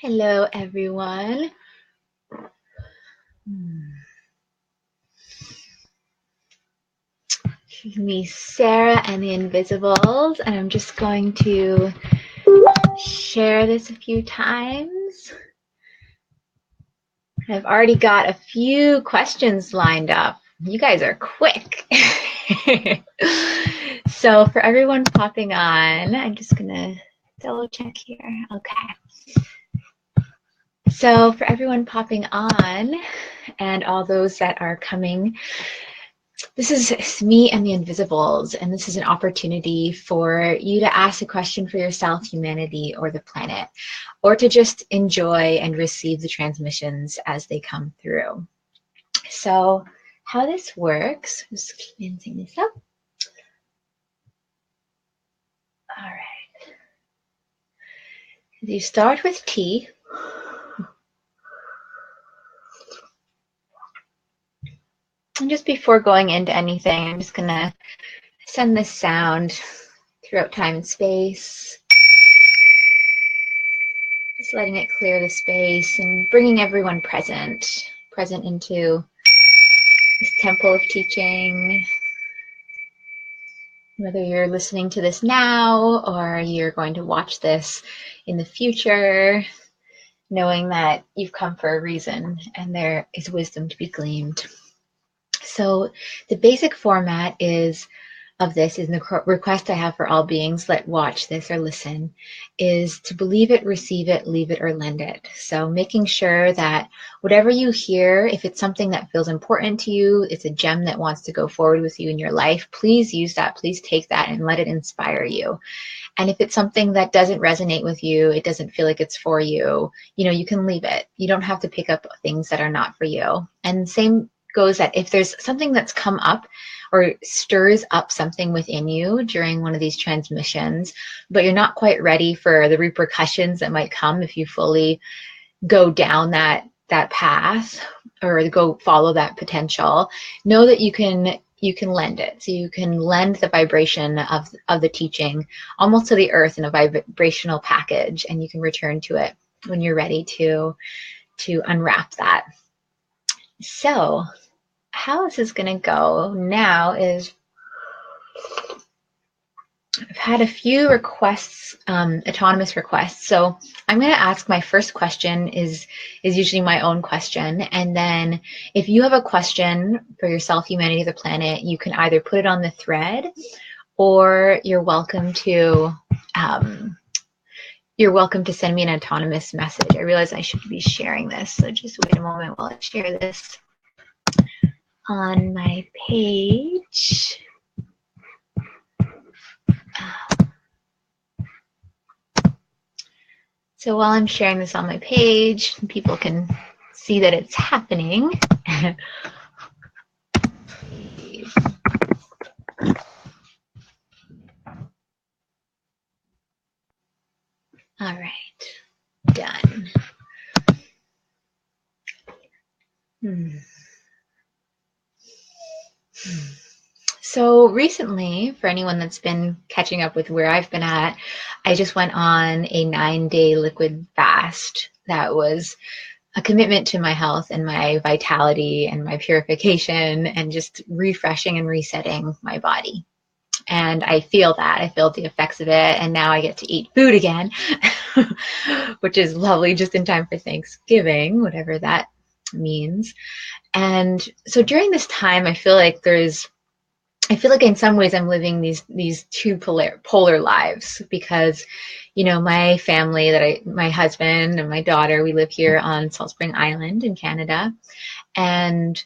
Hello, everyone. It's me, Sarah, and the Inviisibles, and I'm just going to share this a few times. I've already got a few questions lined up. You guys are quick. So for everyone popping on, I'm just going to double check here. Okay. So for everyone popping on and all those that are coming, this is me and the Inviisibles, and this is an opportunity for you to ask a question for yourself, humanity, or the planet, or to just enjoy and receive the transmissions as they come through. So how this works, just cleansing this up. All right. You start with tea. And just before going into anything, I'm just going to send this sound throughout time and space. Just letting it clear the space and bringing everyone present into this temple of teaching. Whether you're listening to this now or you're going to watch this in the future, knowing that you've come for a reason and there is wisdom to be gleaned. So the basic format of this is the request I have for all beings that watch this or listen is to believe it, receive it, leave it, or lend it. So making sure that whatever you hear, if it's something that feels important to you, it's a gem that wants to go forward with you in your life, please use that, please take that and let it inspire you. And if it's something that doesn't resonate with you, it doesn't feel like it's for you, you can leave it. You don't have to pick up things that are not for you. And same goes that if there's something that's come up or stirs up something within you during one of these transmissions, but you're not quite ready for the repercussions that might come if you fully go down that path or go follow that potential, know that you can lend it. So you can lend the vibration of the teaching almost to the earth in a vibrational package, and you can return to it when you're ready to unwrap that. So how this is going to go now is I've had a few requests, autonomous requests. So I'm going to ask my first question is usually my own question. And then if you have a question for yourself, humanity, the planet, you can either put it on the thread or you're welcome to send me an autonomous message. I realize I should be sharing this. So just wait a moment while I share this on my page. So while I'm sharing this on my page, people can see that it's happening. All right, done. So recently, for anyone that's been catching up with where I've been at, I just went on a 9-day liquid fast that was a commitment to my health and my vitality and my purification and just refreshing and resetting my body. And I feel that. I feel the effects of it. And now I get to eat food again, which is lovely, just in time for Thanksgiving, whatever that means. And so during this time, I feel like in some ways I'm living these two polar lives because, my family my husband and my daughter, we live here on Salt Spring Island in Canada. And,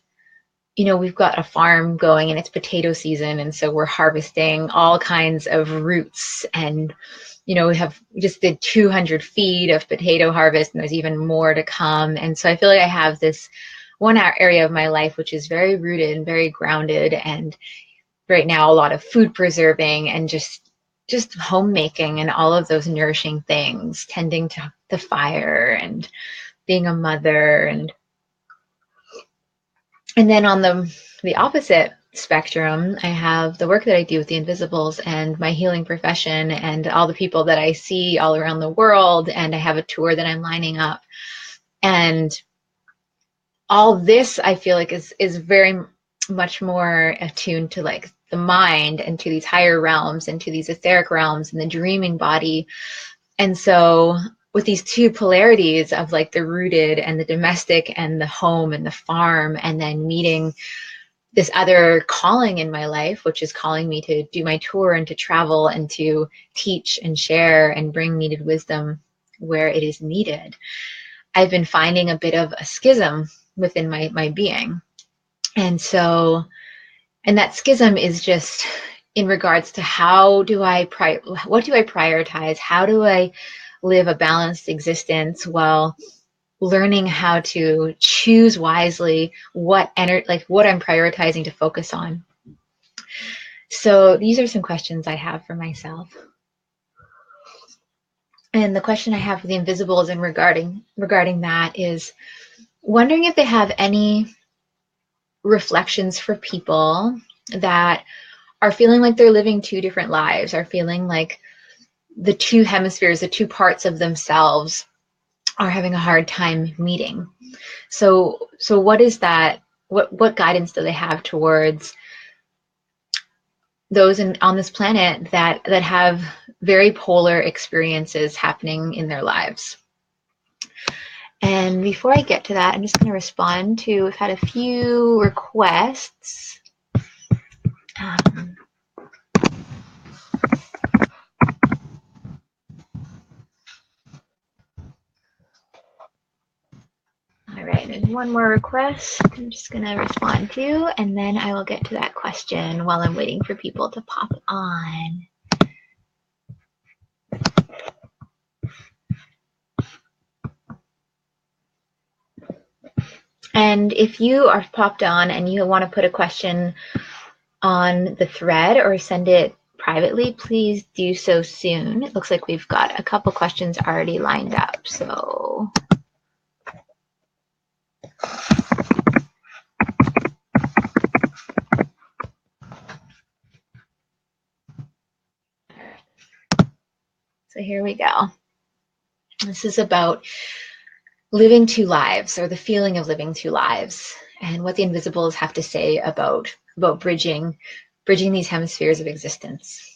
we've got a farm going and it's potato season. And so we're harvesting all kinds of roots and, we just did 200 feet of potato harvest and there's even more to come. And so I feel like I have this one area of my life, which is very rooted and very grounded. And right now, a lot of food preserving and just homemaking and all of those nourishing things, tending to the fire and being a mother. And then on the opposite spectrum, I have the work that I do with the Inviisibles and my healing profession and all the people that I see all around the world, and I have a tour that I'm lining up. And all this I feel like is very much more attuned to like the mind and to these higher realms and to these etheric realms and the dreaming body. And so with these two polarities of like the rooted and the domestic and the home and the farm, and then meeting this other calling in my life, which is calling me to do my tour and to travel and to teach and share and bring needed wisdom where it is needed, I've been finding a bit of a schism within my being. And so, and that schism is just in regards to what do I prioritize? How do I live a balanced existence while learning how to choose wisely what I'm prioritizing to focus on? So these are some questions I have for myself. And the question I have for the Inviisibles and regarding that is wondering if they have any reflections for people that are feeling like they're living two different lives, are feeling like the two hemispheres, the two parts of themselves are having a hard time meeting. So what is that? What guidance do they have towards those on this planet that have very polar experiences happening in their lives? And before I get to that, I'm just going to respond to, we've had a few requests. All right, and one more request I'm just going to respond to, and then I will get to that question while I'm waiting for people to pop on. And if you are popped on and you want to put a question on the thread or send it privately, please do so soon. It looks like we've got a couple questions already lined up, so here we go. This is about living two lives, or the feeling of living two lives, and what the Inviisibles have to say about bridging these hemispheres of existence.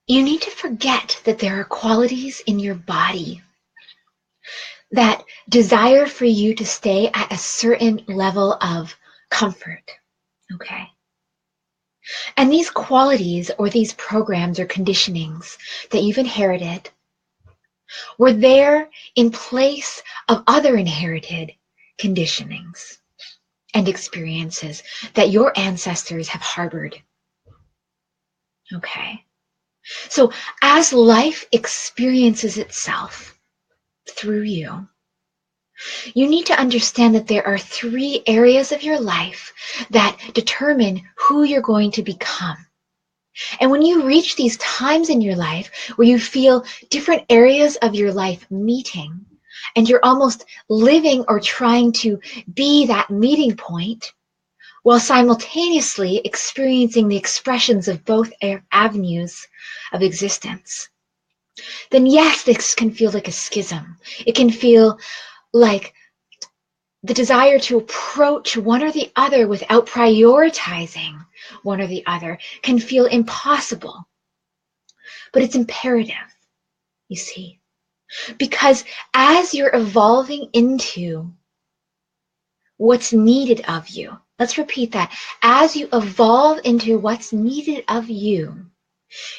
You need to forget that there are qualities in your body that desire for you to stay at a certain level of comfort, okay? And these qualities or these programs or conditionings that you've inherited were there in place of other inherited conditionings and experiences that your ancestors have harbored, okay? So as life experiences itself through you, you need to understand that there are three areas of your life that determine who you're going to become. And when you reach these times in your life where you feel different areas of your life meeting, and you're almost living or trying to be that meeting point, while simultaneously experiencing the expressions of both avenues of existence, then yes, this can feel like a schism. It can feel like the desire to approach one or the other without prioritizing one or the other can feel impossible. But it's imperative, you see, because as you're evolving into what's needed of you, let's repeat that. As you evolve into what's needed of you,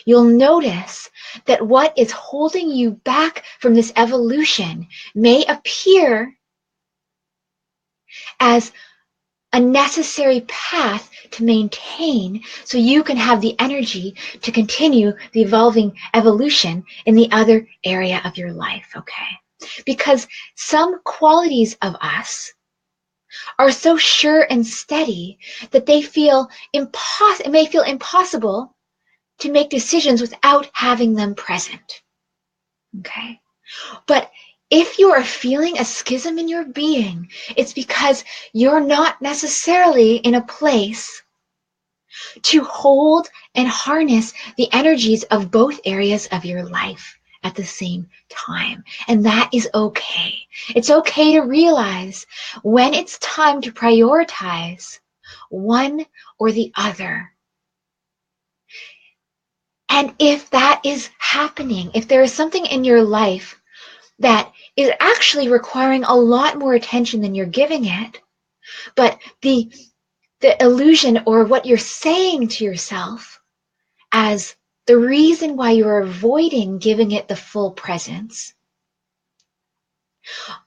you'll notice that what is holding you back from this evolution may appear as a necessary path to maintain so you can have the energy to continue the evolving evolution in the other area of your life, okay? Because some qualities of us are so sure and steady that they feel it may feel impossible to make decisions without having them present. Okay? But if you are feeling a schism in your being, it's because you're not necessarily in a place to hold and harness the energies of both areas of your life at the same time. And that is okay. It's okay to realize when it's time to prioritize one or the other. And if that is happening, if there is something in your life that is actually requiring a lot more attention than you're giving it, but the illusion or what you're saying to yourself as the reason why you're avoiding giving it the full presence.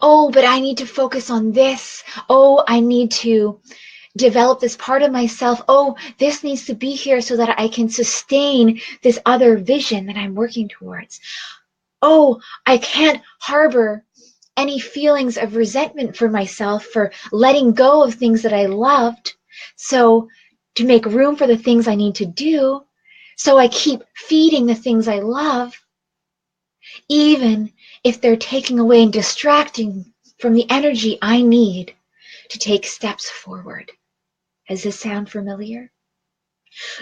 Oh, but I need to focus on this. Oh, I need to develop this part of myself. Oh, this needs to be here so that I can sustain this other vision that I'm working towards. Oh, I can't harbor any feelings of resentment for myself for letting go of things that I loved. So to make room for the things I need to do, so I keep feeding the things I love, even if they're taking away and distracting from the energy I need to take steps forward. Does this sound familiar?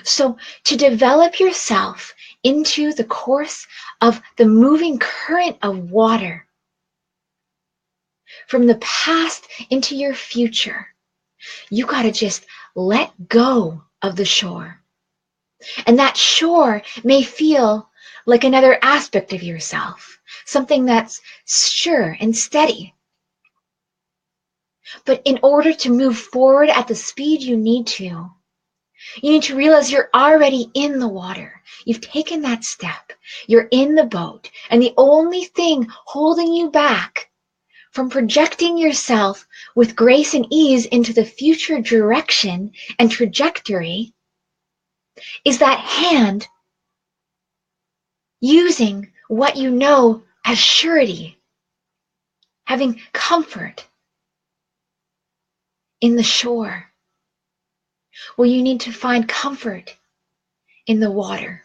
So to develop yourself into the course of the moving current of water from the past into your future, you got to just let go of the shore. And that shore may feel like another aspect of yourself, something that's sure and steady. But in order to move forward at the speed you need to realize you're already in the water. You've taken that step. You're in the boat. And the only thing holding you back from projecting yourself with grace and ease into the future direction and trajectory is that hand using what you know as surety, having comfort in the shore. Well, you need to find comfort in the water,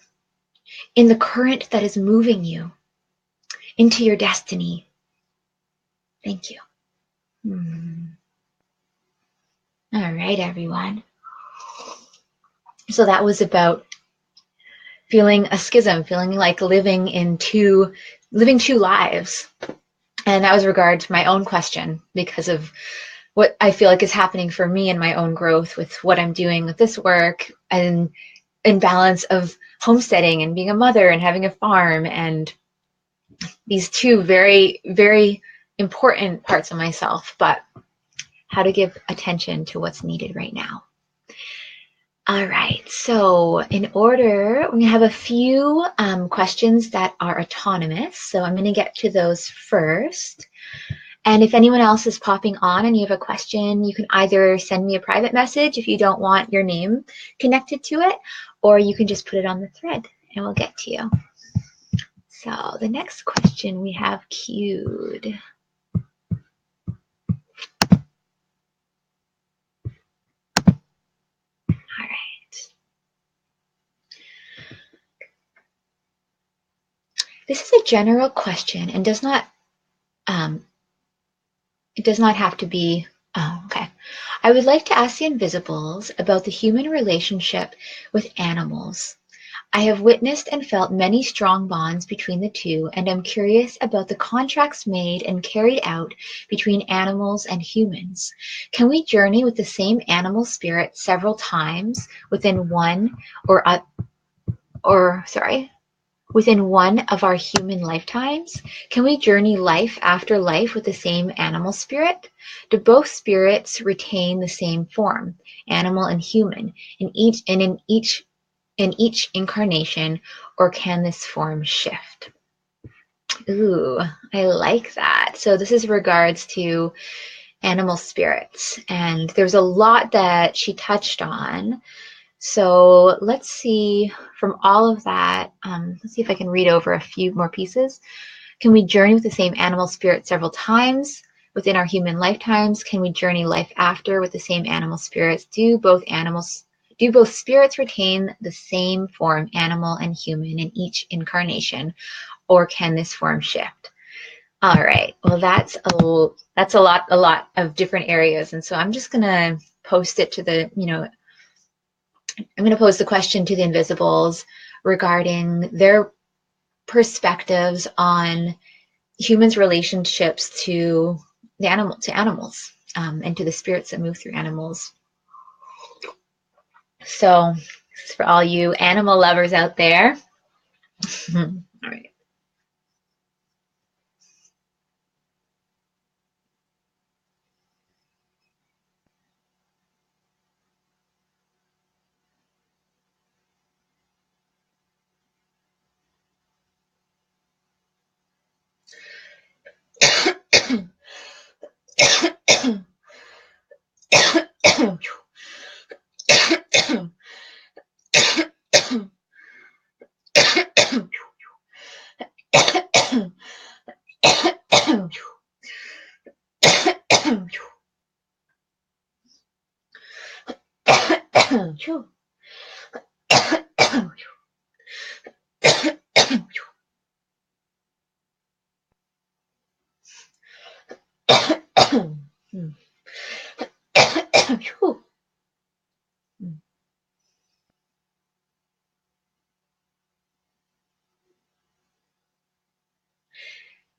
in the current that is moving you into your destiny. Thank you. All right, everyone. So that was about feeling a schism, feeling like living two lives. And that was regard to my own question because of what I feel like is happening for me in my own growth with what I'm doing with this work and in balance of homesteading and being a mother and having a farm and these two very, very important parts of myself, but how to give attention to what's needed right now. All right, so in order, we have a few questions that are autonomous, so I'm going to get to those first. And if anyone else is popping on and you have a question, you can either send me a private message if you don't want your name connected to it, or you can just put it on the thread and we'll get to you. So the next question we have queued. All right. This is a general question and does not it does not have to be. Oh, okay. I would like to ask the Invisibles about the human relationship with animals. I have witnessed and felt many strong bonds between the two, and am curious about the contracts made and carried out between animals and humans. Can we journey with the same animal spirit several times within one or within one of our human lifetimes? Can we journey life after life with the same animal spirit? Do both spirits retain the same form, animal and human, in each incarnation, or can this form shift? Ooh, I like that. So this is regards to animal spirits, and there's a lot that she touched on. So let's see from all of that. Let's see if I can read over a few more pieces. Can we journey with the same animal spirit several times within our human lifetimes? Can we journey life after with the same animal spirits? Do both spirits retain the same form, animal and human, in each incarnation, or can this form shift? All right. Well, that's a lot of different areas, and so I'm just gonna post it to the I'm going to pose the question to the Invisibles regarding their perspectives on humans' relationships to animals, and to the spirits that move through animals. So, this is for all you animal lovers out there. All right.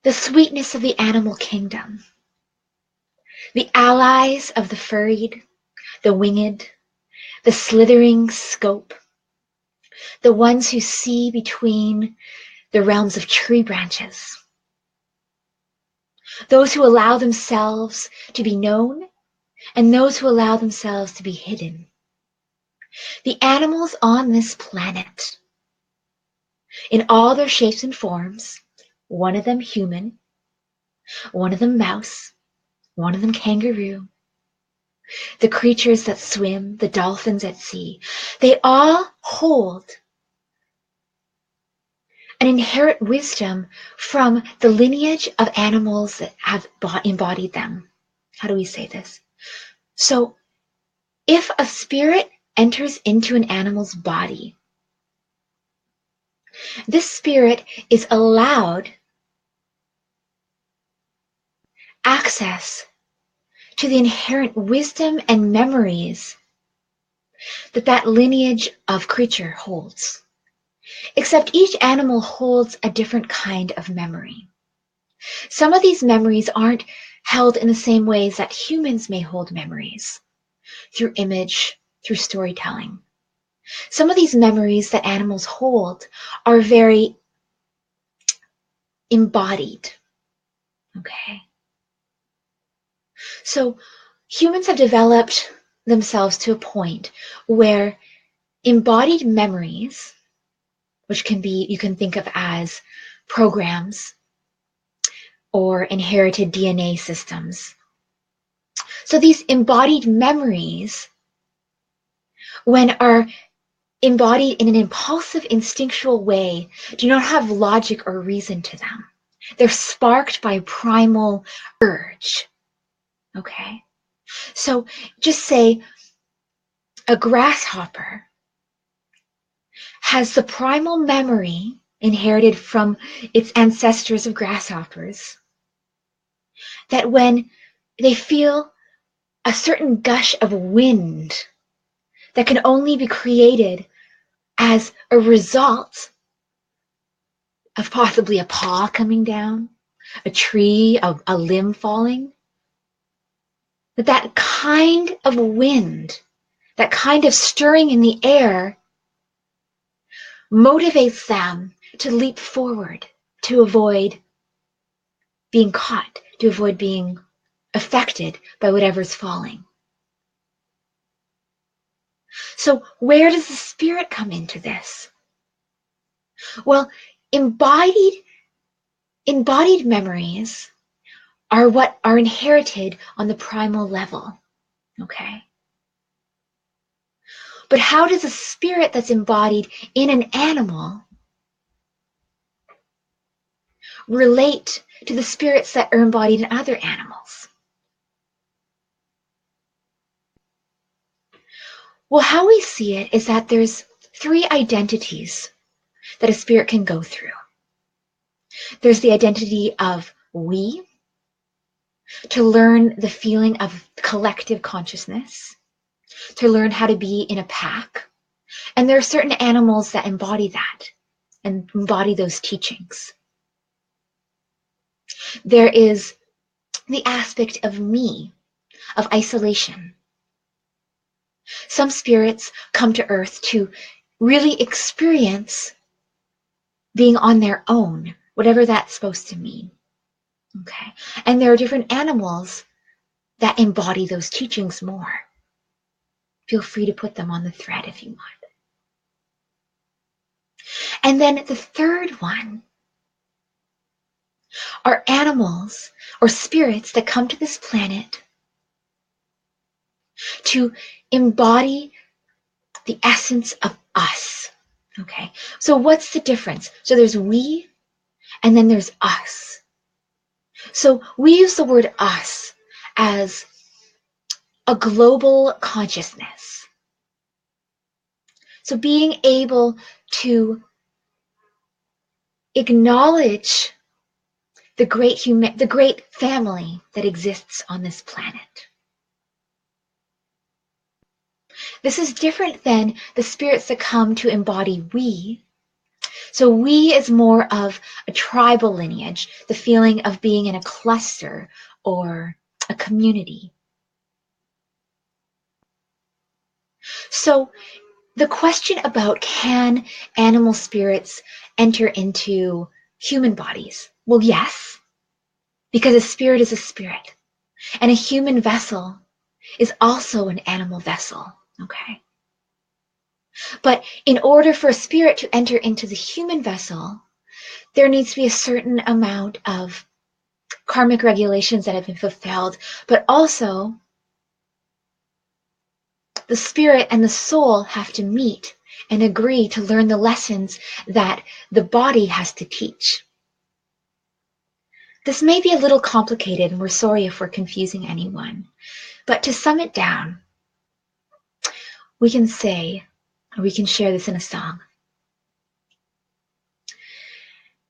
The sweetness of the animal kingdom, the allies of the furried, the winged, the slithering scope, the ones who see between the realms of tree branches, those who allow themselves to be known and those who allow themselves to be hidden. The animals on this planet, in all their shapes and forms, one of them human, one of them mouse, one of them kangaroo, the creatures that swim, the dolphins at sea, they all hold an inherent wisdom from the lineage of animals that have embodied them. How do we say this? So if a spirit enters into an animal's body, this spirit is allowed access to the inherent wisdom and memories that that lineage of creature holds. Except each animal holds a different kind of memory. Some of these memories aren't held in the same ways that humans may hold memories, through image, through storytelling. Some of these memories that animals hold are very embodied. Okay. So humans have developed themselves to a point where embodied memories, which you can think of as programs or inherited DNA systems. So these embodied memories, when are embodied in an impulsive, instinctual way, do not have logic or reason to them. They're sparked by primal urge. Okay? So just say a grasshopper has the primal memory inherited from its ancestors of grasshoppers, that when they feel a certain gush of wind that can only be created as a result of possibly a paw coming down, a tree, a limb falling, that kind of wind, that kind of stirring in the air motivates them to leap forward, to avoid being caught, to avoid being affected by whatever's falling. So where does the spirit come into this? Well, embodied memories are what are inherited on the primal level, okay? But how does a spirit that's embodied in an animal relate to the spirits that are embodied in other animals? Well, how we see it is that there's 3 identities that a spirit can go through. There's the identity of we, to learn the feeling of collective consciousness, to learn how to be in a pack. And there are certain animals that embody that and embody those teachings. There is the aspect of me, of isolation. Some spirits come to Earth to really experience being on their own, whatever that's supposed to mean. Okay. And there are different animals that embody those teachings more. Feel free to put them on the thread if you want. And then the third one are animals or spirits that come to this planet to embody the essence of us. Okay, so what's the difference? So there's we, and then there's us. So we use the word us as a global consciousness. So being able to acknowledge the great family that exists on this planet. This is different than the spirits that come to embody we. So we is more of a tribal lineage, the feeling of being in a cluster or a community. So the question about can animal spirits enter into human bodies? Well, yes, because a spirit is a spirit. And a human vessel is also an animal vessel, okay? But in order for a spirit to enter into the human vessel, there needs to be a certain amount of karmic regulations that have been fulfilled, but also the spirit and the soul have to meet and agree to learn the lessons that the body has to teach. This may be a little complicated, and we're sorry if we're confusing anyone, but to sum it down, we can say, or we can share this in a song.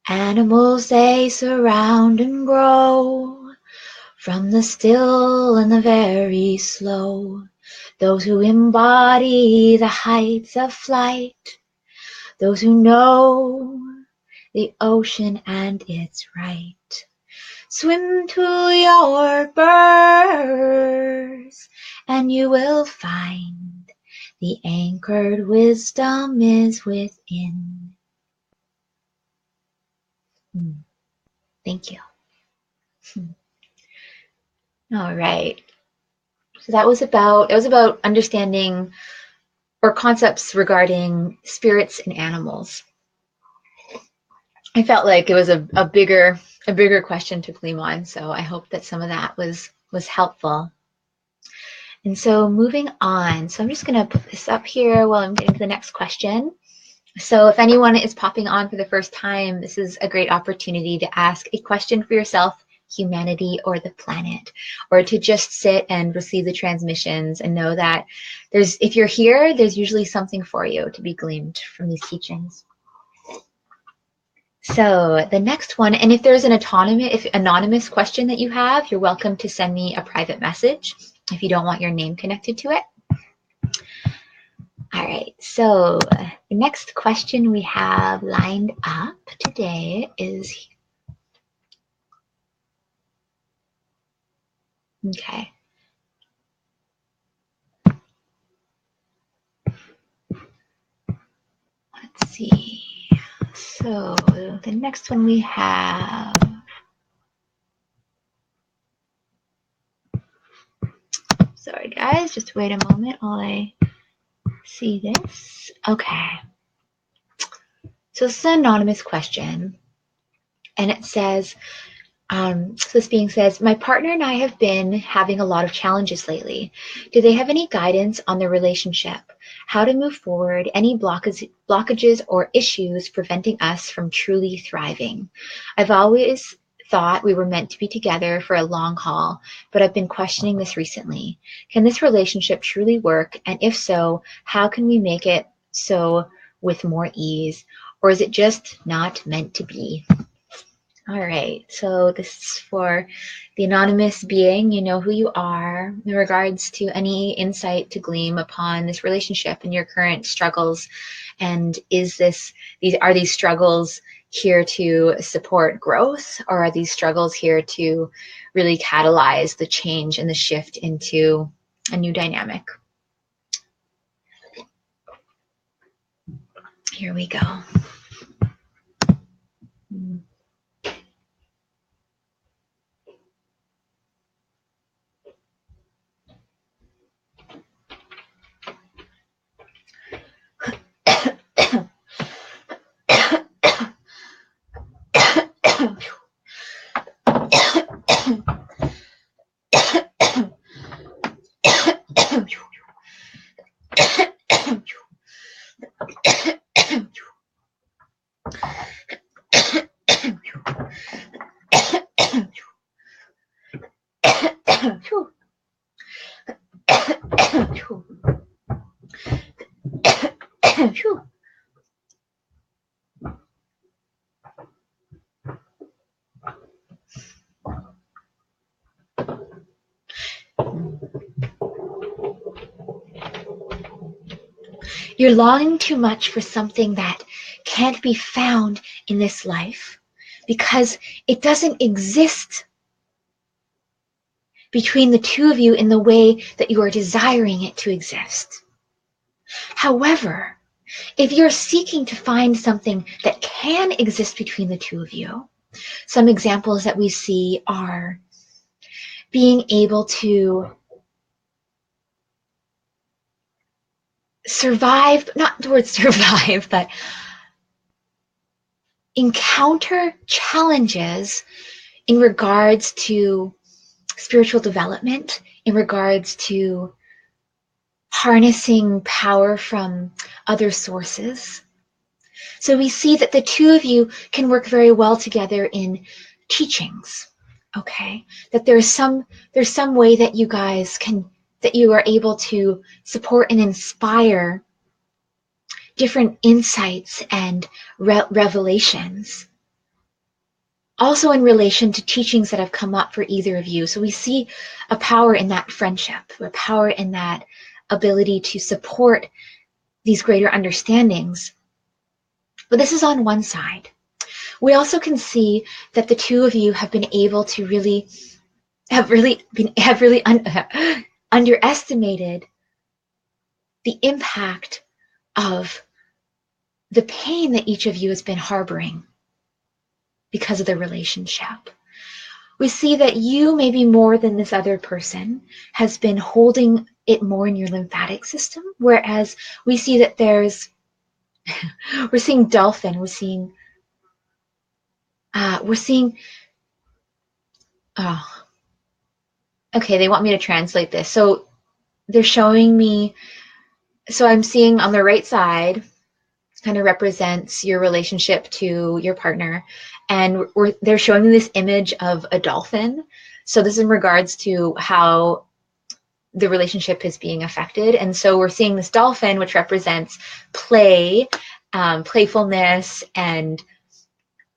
Animals, they surround and grow from the still and the very slow. Those who embody the heights of flight, those who know the ocean and its right. Swim to your birth, and you will find the anchored wisdom is within. Thank you. All right. So that was about understanding or concepts regarding spirits and animals. I felt like it was a bigger question to gleam on, so I hope that some of that was helpful. And so moving on, so I'm just going to put this up here while I'm getting to the next question. So if anyone is popping on for the first time, this is a great opportunity to ask a question for yourself, humanity, or the planet, or to just sit and receive the transmissions and know that if you're here, there's usually something for you to be gleaned from these teachings. So the next one, and if there's an anonymous question that you have, you're welcome to send me a private message if you don't want your name connected to it. All right, so the next question we have lined up today is, okay. Let's see. So the next one we have, sorry guys, just wait a moment while I see this. Okay. So this is an anonymous question, and it says, so this being says, my partner and I have been having a lot of challenges lately. Do they have any guidance on the relationship? How to move forward? Any blockages or issues preventing us from truly thriving? I've always thought we were meant to be together for a long haul, but I've been questioning this recently. Can this relationship truly work? And if so, how can we make it so with more ease? Or is it just not meant to be? All right, so this is for the anonymous being. You know who you are in regards to any insight to glean upon this relationship and your current struggles. And are these struggles here to support growth, or are these struggles here to really catalyze the change and the shift into a new dynamic? Here we go. You're longing too much for something that can't be found in this life because it doesn't exist between the two of you in the way that you are desiring it to exist. However, if you're seeking to find something that can exist between the two of you, some examples that we see are being able to survive, not the word survive, but encounter challenges in regards to spiritual development, in regards to harnessing power from other sources. So we see that the two of you can work very well together in teachings, okay? That there's some way that you are able to support and inspire different insights and revelations. Also in relation to teachings that have come up for either of you. So we see a power in that friendship, a power in that ability to support these greater understandings. But this is on one side. We also can see that the two of you have been able to underestimated the impact of the pain that each of you has been harboring because of the relationship. We see that you, maybe more than this other person, has been holding it more in your lymphatic system, whereas we see that we're seeing dolphin, we're seeing, oh, okay, they want me to translate this. So they're showing me, so I'm seeing on the right side, kind of represents your relationship to your partner. And they're showing me this image of a dolphin. So this is in regards to how the relationship is being affected. And so we're seeing this dolphin, which represents play, playfulness, and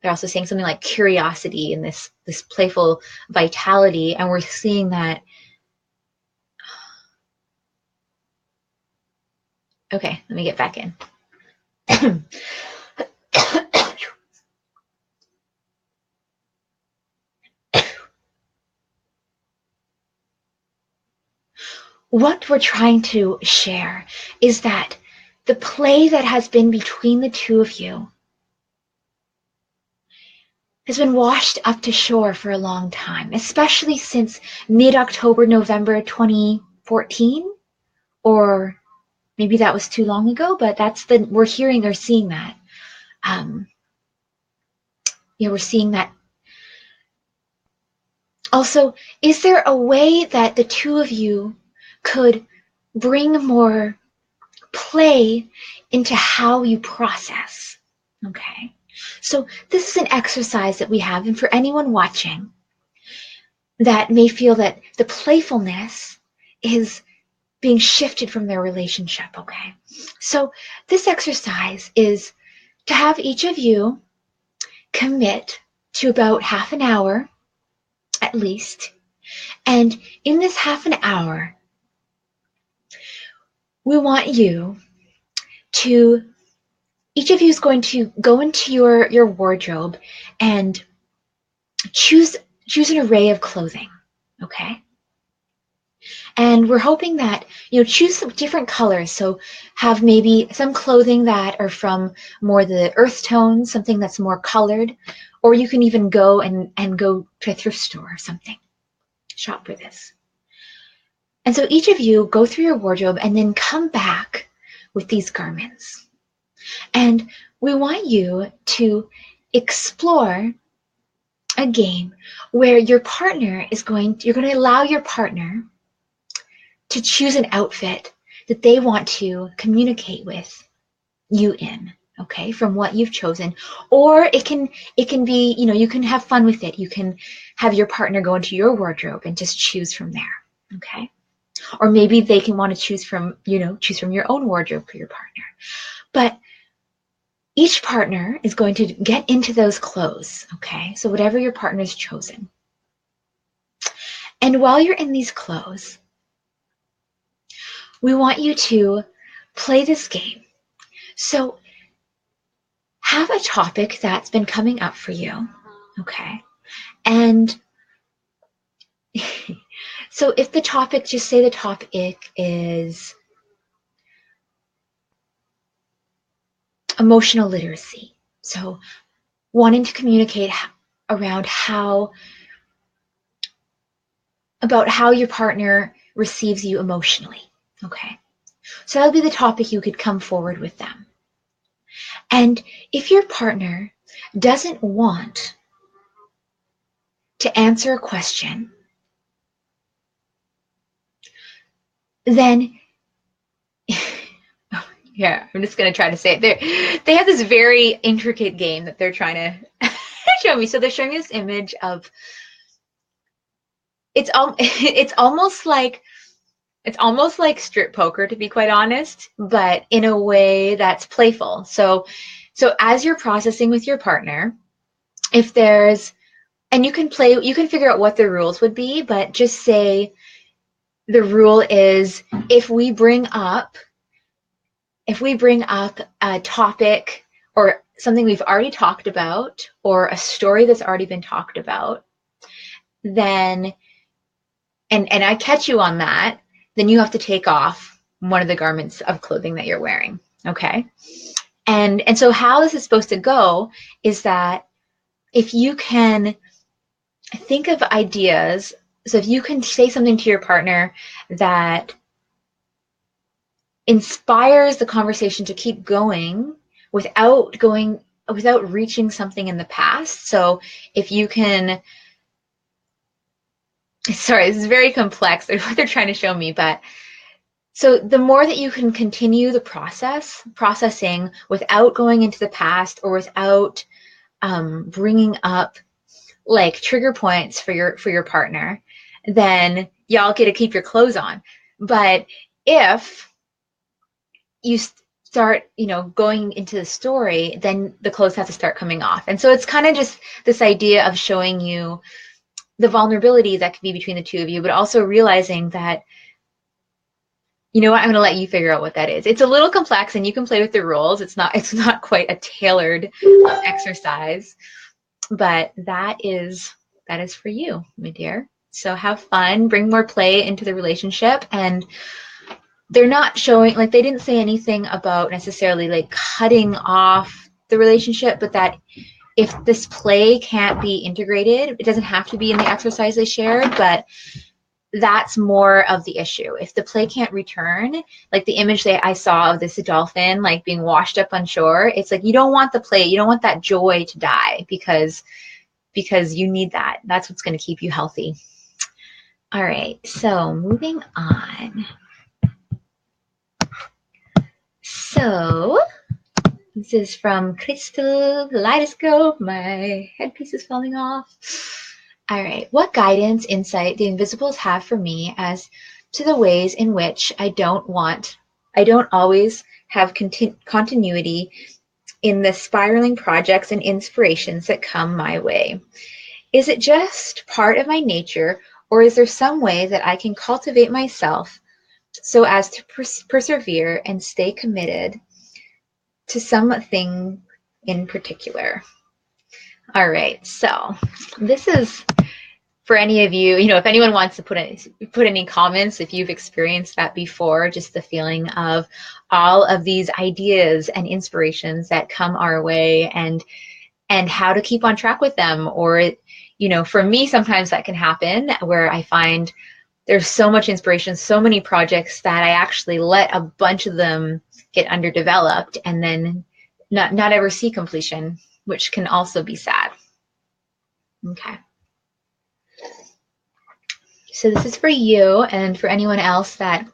they're also saying something like curiosity and this playful vitality. And we're seeing that. Okay, let me get back in. What we're trying to share is that the play that has been between the two of you has been washed up to shore for a long time, especially since mid-October, November 2014, or maybe that was too long ago, but we're hearing or seeing that. We're seeing that. Also, is there a way that the two of you could bring more play into how you process? Okay. So this is an exercise that we have, and for anyone watching that may feel that the playfulness is being shifted from their relationship, okay? So this exercise is to have each of you commit to about half an hour at least. And in this half an hour, we want you to, each of you is going to go into your wardrobe and choose an array of clothing, okay? And we're hoping that, choose some different colors. So have maybe some clothing that are from more the earth tones, something that's more colored, or you can even go and go to a thrift store or something. Shop for this. And so each of you go through your wardrobe and then come back with these garments. And we want you to explore a game where your partner you're going to allow your partner to choose an outfit that they want to communicate with you in, okay, from what you've chosen. Or it can be, you can have fun with it. You can have your partner go into your wardrobe and just choose from there, okay? Or maybe they can want to choose from your own wardrobe for your partner. But each partner is going to get into those clothes, okay? So whatever your partner's chosen. And while you're in these clothes, we want you to play this game. So have a topic that's been coming up for you, okay? And so if the topic, just say the topic is emotional literacy. So wanting to communicate about how your partner receives you emotionally, okay? So that'll be the topic you could come forward with them. And if your partner doesn't want to answer a question, then yeah, I'm just going to try to say it. They have this very intricate game that they're trying to show me. So they're showing me this image of, it's almost like strip poker, to be quite honest, but in a way that's playful. So as you're processing with your partner, and you can figure out what the rules would be, but just say the rule is if we bring up a topic or something we've already talked about or a story that's already been talked about, then and I catch you on that, then you have to take off one of the garments of clothing that you're wearing, okay? And so how this is supposed to go is that if you can think of ideas, so if you can say something to your partner that inspires the conversation to keep going without reaching something in the past. So if you can, sorry, this is very complex what they're trying to show me, but so the more that you can continue the processing without going into the past or without bringing up like trigger points for your partner, then y'all get to keep your clothes on. But if you start, going into the story, then the clothes have to start coming off. And so it's kind of just this idea of showing you the vulnerability that could be between the two of you, but also realizing that, you know what, I'm going to let you figure out what that is. It's a little complex and you can play with the rules. It's not quite a tailored exercise, but that is for you, my dear. So have fun, bring more play into the relationship. And they're not showing, like, they didn't say anything about necessarily like cutting off the relationship, but that if this play can't be integrated, it doesn't have to be in the exercise they shared, but that's more of the issue. If the play can't return, like the image that I saw of this dolphin like being washed up on shore, it's like you don't want the play, you don't want that joy to die, because you need that. That's what's going to keep you healthy. All right, so moving on. So this is from Crystal Kaleidoscope. My headpiece is falling off. All right. What guidance, insight the Inviisbles have for me as to the ways in which I don't always have continuity in the spiraling projects and inspirations that come my way? Is it just part of my nature, or is there some way that I can cultivate myself so as to persevere and stay committed to something in particular? All right, so this is for any of you, if anyone wants to put any comments, if you've experienced that before, just the feeling of all of these ideas and inspirations that come our way, and how to keep on track with them. Or, for me, sometimes that can happen where I find there's so much inspiration, so many projects that I actually let a bunch of them get underdeveloped and then not ever see completion, which can also be sad. Okay. So this is for you and for anyone else that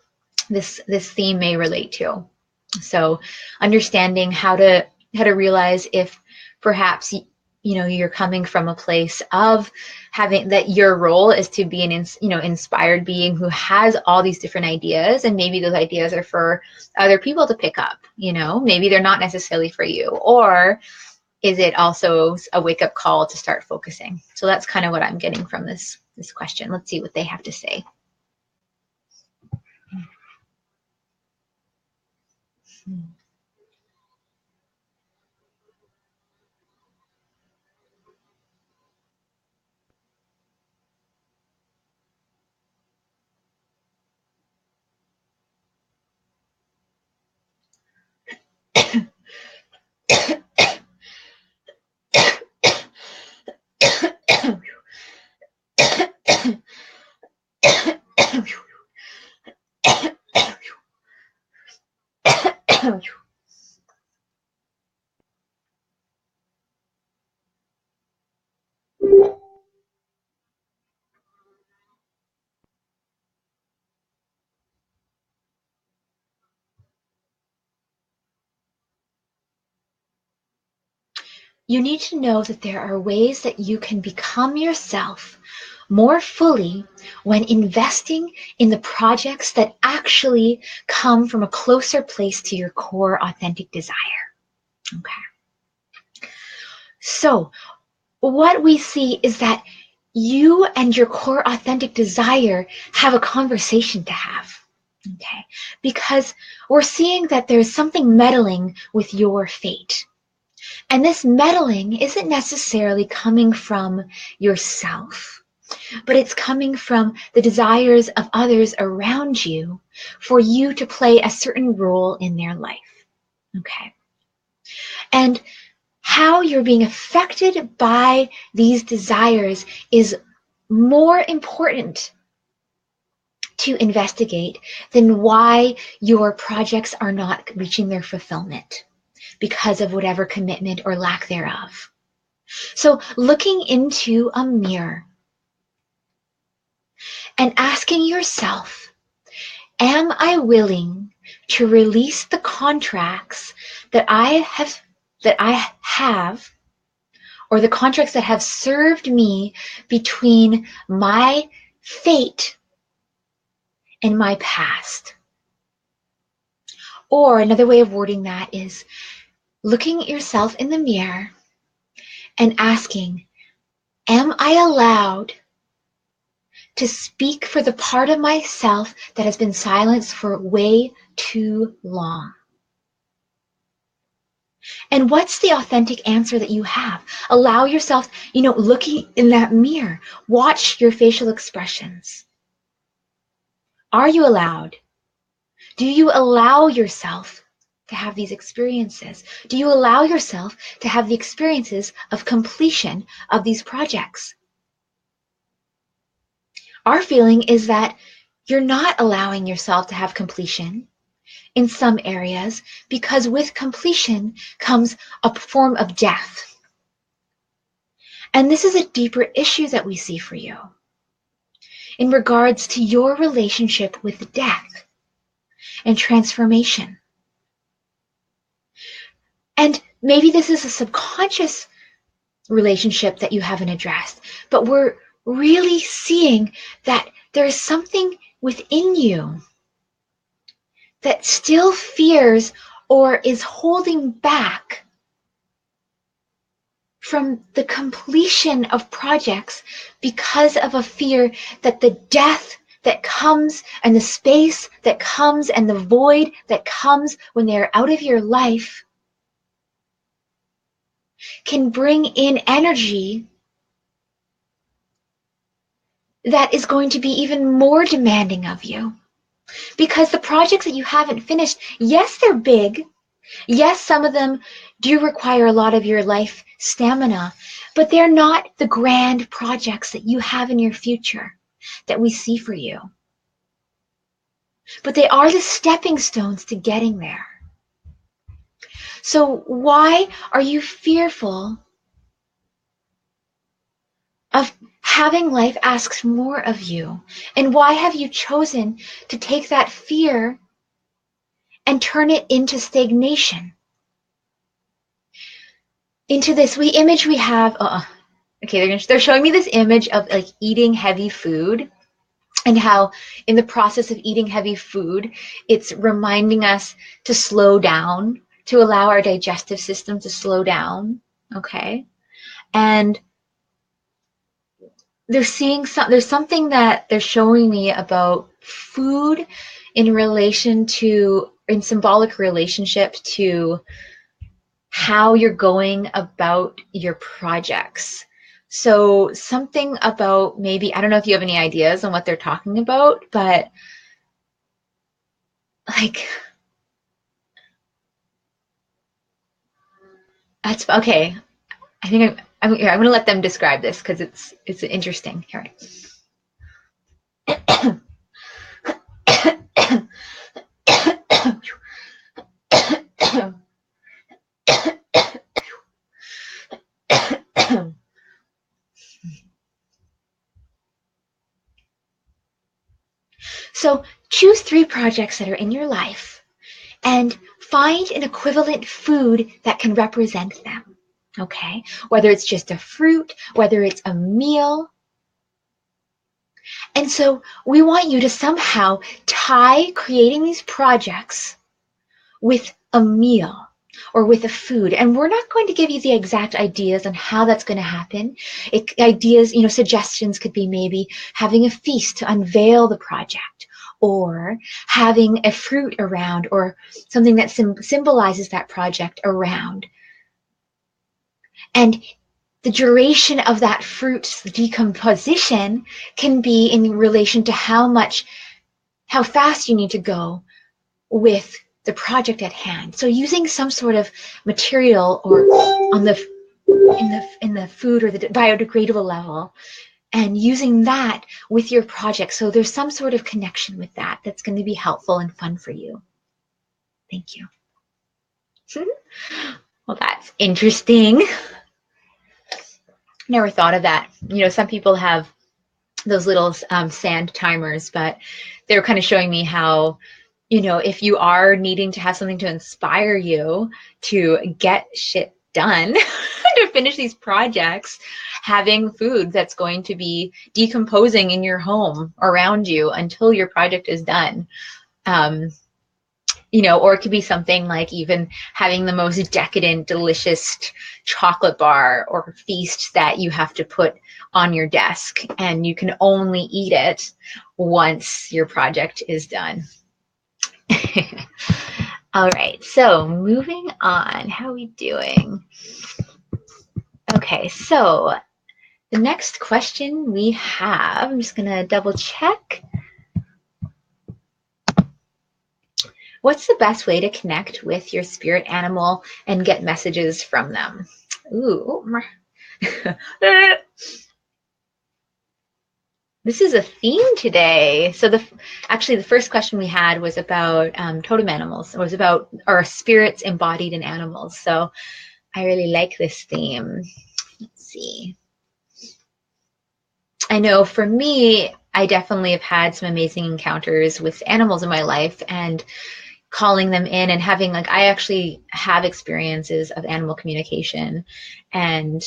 this theme may relate to. So understanding how to realize if perhaps you're coming from a place of having that your role is to be an inspired being who has all these different ideas, and maybe those ideas are for other people to pick up. Maybe they're not necessarily for you. Or is it also a wake-up call to start focusing? So that's kind of what I'm getting from this question. Let's see what they have to say. You need to know that there are ways that you can become yourself more fully when investing in the projects that actually come from a closer place to your core authentic desire. Okay. So what we see is that you and your core authentic desire have a conversation to have. Okay. Because we're seeing that there's something meddling with your fate. And this meddling isn't necessarily coming from yourself, but it's coming from the desires of others around you for you to play a certain role in their life. Okay. And how you're being affected by these desires is more important to investigate than why your projects are not reaching their fulfillment because of whatever commitment or lack thereof. So looking into a mirror and asking yourself, am I willing to release the contracts that I have, or the contracts that have served me between my fate and my past? Or another way of wording that is looking at yourself in the mirror and asking, am I allowed to speak for the part of myself that has been silenced for way too long? And what's the authentic answer that you have? Allow yourself, looking in that mirror, watch your facial expressions. Are you allowed? Do you allow yourself to have these experiences? Do you allow yourself to have the experiences of completion of these projects? Our feeling is that you're not allowing yourself to have completion in some areas because with completion comes a form of death. And this is a deeper issue that we see for you in regards to your relationship with death and transformation. And maybe this is a subconscious relationship that you haven't addressed, but we're really seeing that there is something within you that still fears or is holding back from the completion of projects because of a fear that the death that comes and the space that comes and the void that comes when they are out of your life can bring in energy that is going to be even more demanding of you. Because the projects that you haven't finished, yes, they're big. Yes, some of them do require a lot of your life stamina, but they're not the grand projects that you have in your future that we see for you. But they are the stepping stones to getting there. So why are you fearful of having life ask more of you? And why have you chosen to take that fear and turn it into stagnation? Into this image we have, okay, they're showing me this image of like eating heavy food and how in the process of eating heavy food, it's reminding us to slow down, to allow our digestive system to slow down, okay? And there's something that they're showing me about food in symbolic relationship to how you're going about your projects. So something about maybe, I don't know if you have any ideas on what they're talking about, but like, that's okay. I think I'm going to let them describe this because it's interesting. Here. So choose 3 projects that are in your life and find an equivalent food that can represent them. Okay? Whether it's just a fruit, whether it's a meal. And so we want you to somehow tie creating these projects with a meal or with a food. And we're not going to give you the exact ideas on how that's going to happen. Suggestions could be maybe having a feast to unveil the project, or having a fruit around, or something that symbolizes that project around. And the duration of that fruit's decomposition can be in relation to how fast you need to go with the project at hand. So using some sort of material or in the food or the biodegradable level, and using that with your project. So there's some sort of connection with that that's going to be helpful and fun for you. Thank you. Well, that's interesting. Never thought of that. Some people have those little sand timers, but they were kind of showing me how, if you are needing to have something to inspire you to get shit done, to finish these projects, having food that's going to be decomposing in your home around you until your project is done or it could be something like even having the most decadent, delicious chocolate bar or feast that you have to put on your desk, and you can only eat it once your project is done. All right, so moving on. How are we doing? Okay, so the next question we have, I'm just going to double check. What's the best way to connect with your spirit animal and get messages from them? Ooh. This is a theme today. So actually the first question we had was about totem animals. It was about our spirits embodied in animals. So I really like this theme. Let's see. I know for me, I definitely have had some amazing encounters with animals in my life, and calling them in and having, like, I actually have experiences of animal communication, and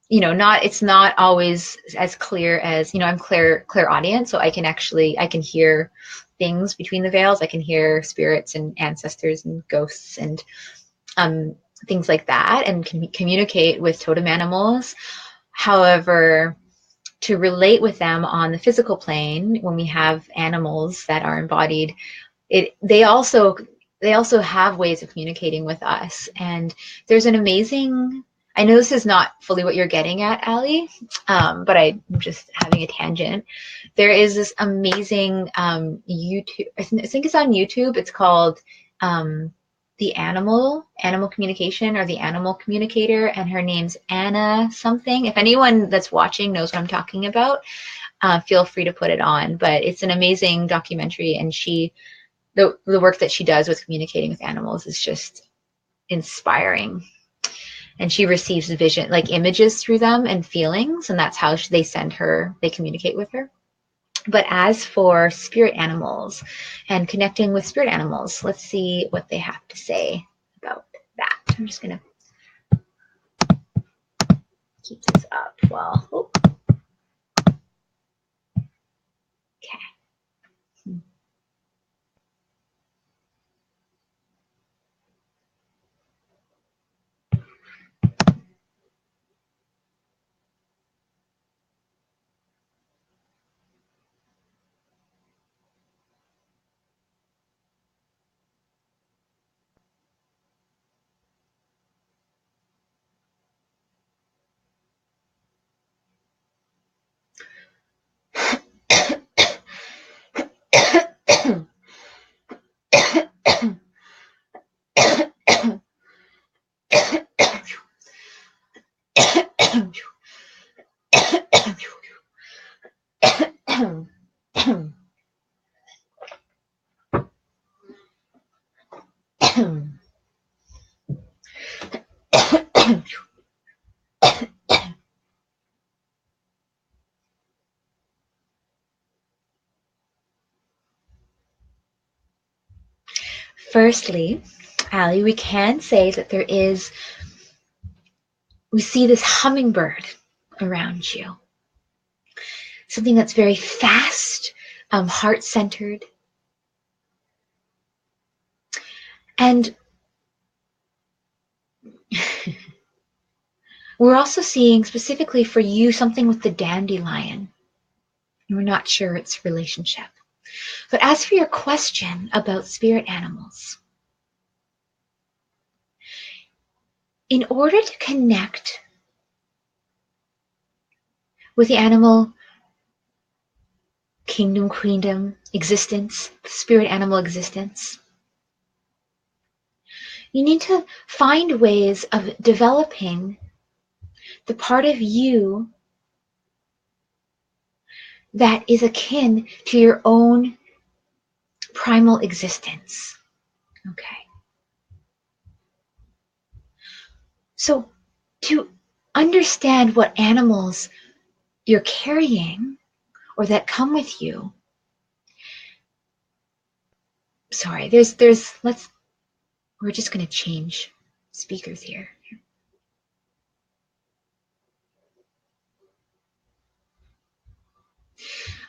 it's not always as clear as, I'm clairaudient, so I can hear things between the veils. I can hear spirits and ancestors and ghosts and um, things like that, and can communicate with totem animals. However, to relate with them on the physical plane, when we have animals that are embodied, they also have ways of communicating with us. And there's an amazing, I know this is not fully what you're getting at, Ali, but I'm just having a tangent. There is this amazing YouTube, I think it's on YouTube. It's called the animal communication, or the animal communicator, and her name's Anna something. If anyone that's watching knows what I'm talking about, feel free to put it on. But it's an amazing documentary, and the work that she does with communicating with animals is just inspiring. And she receives vision, like images through them, and feelings, and that's how they communicate with her. But as for spirit animals and connecting with spirit animals, let's see what they have to say about that. I'm just going to keep this up while, okay. Firstly, Ali, we can say that we see this hummingbird around you. Something that's very fast, heart-centered. And we're also seeing specifically for you something with the dandelion. We're not sure its relationship. But as for your question about spirit animals, in order to connect with the animal kingdom, queendom, existence, spirit animal existence, you need to find ways of developing the part of you that is akin to your own primal existence. Okay. So to understand what animals you're carrying or that come with you, sorry, we're just going to change speakers here.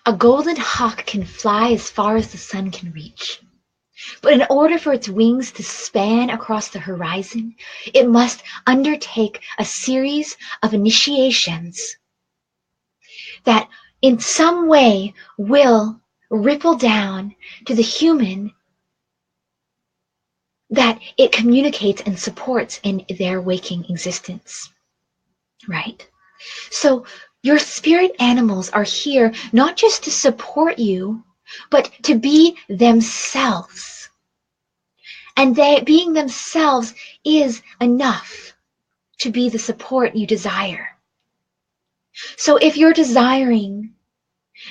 A golden hawk can fly as far as the sun can reach, But in order for its wings to span across the horizon, it must undertake a series of initiations that in some way will ripple down to the human that it communicates and supports in their waking existence, right? So your spirit animals are here not just to support you, but to be themselves. And they being themselves is enough to be the support you desire. So if you're desiring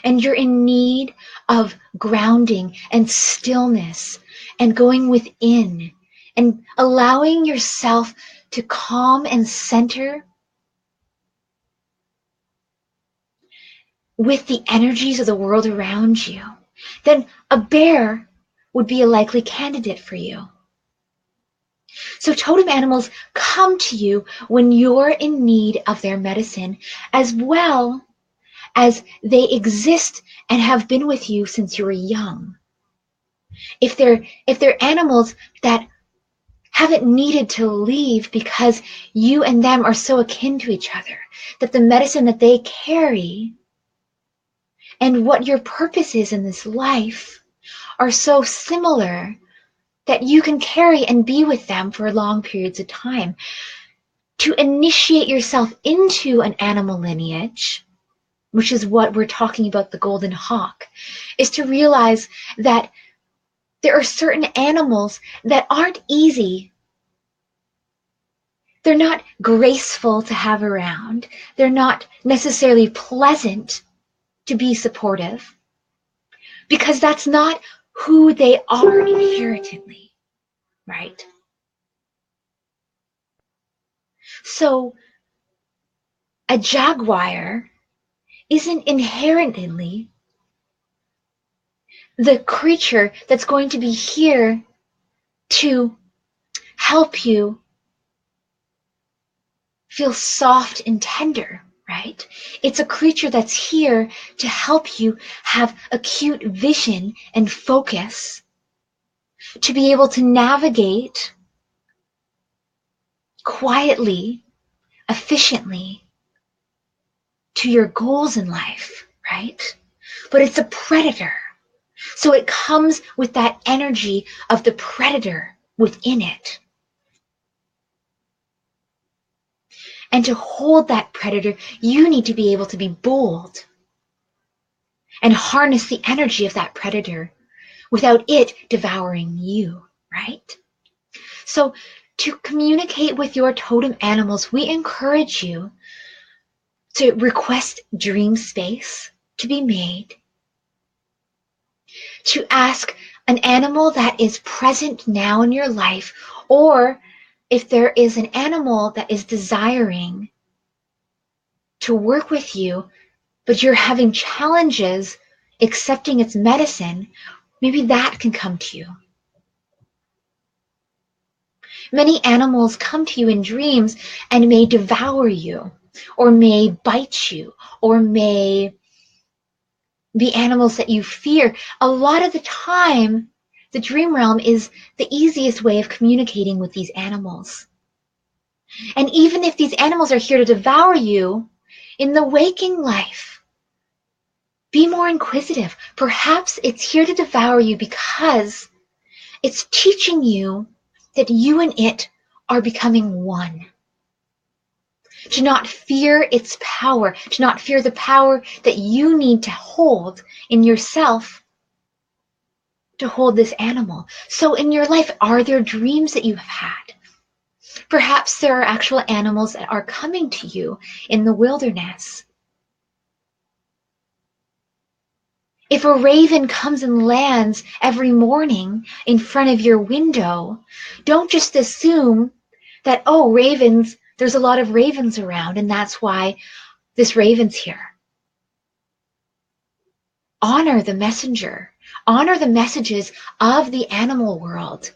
and you're in need of grounding and stillness and going within and allowing yourself to calm and center with the energies of the world around you, then a bear would be a likely candidate for you. So totem animals come to you when you're in need of their medicine, as well as they exist and have been with you since you were young. If they're animals that haven't needed to leave because you and them are so akin to each other, that the medicine that they carry and what your purpose is in this life are so similar that you can carry and be with them for long periods of time. To initiate yourself into an animal lineage, which is what we're talking about the golden hawk, is to realize that there are certain animals that aren't easy. They're not graceful to have around. They're not necessarily pleasant to be supportive, because that's not who they are inherently, right? So a jaguar isn't inherently the creature that's going to be here to help you feel soft and tender, right? It's a creature that's here to help you have acute vision and focus, to be able to navigate quietly, efficiently to your goals in life, right? But it's a predator. So it comes with that energy of the predator within it. And to hold that predator, you need to be able to be bold and harness the energy of that predator without it devouring you, right? So to communicate with your totem animals, we encourage you to request dream space to be made, to ask an animal that is present now in your life, or if there is an animal that is desiring to work with you, but you're having challenges accepting its medicine, maybe that can come to you. Many animals come to you in dreams and may devour you, or may bite you, or may be animals that you fear. A lot of the time, the dream realm is the easiest way of communicating with these animals. And even if these animals are here to devour you, in the waking life, be more inquisitive. Perhaps it's here to devour you because it's teaching you that you and it are becoming one. To not fear its power, to not fear the power that you need to hold in yourself to hold this animal. So in your life, are there dreams that you have had? Perhaps there are actual animals that are coming to you in the wilderness. If a raven comes and lands every morning in front of your window, don't just assume that, oh, ravens, there's a lot of ravens around and that's why this raven's here. Honor the messenger. Honor the messages of the animal world,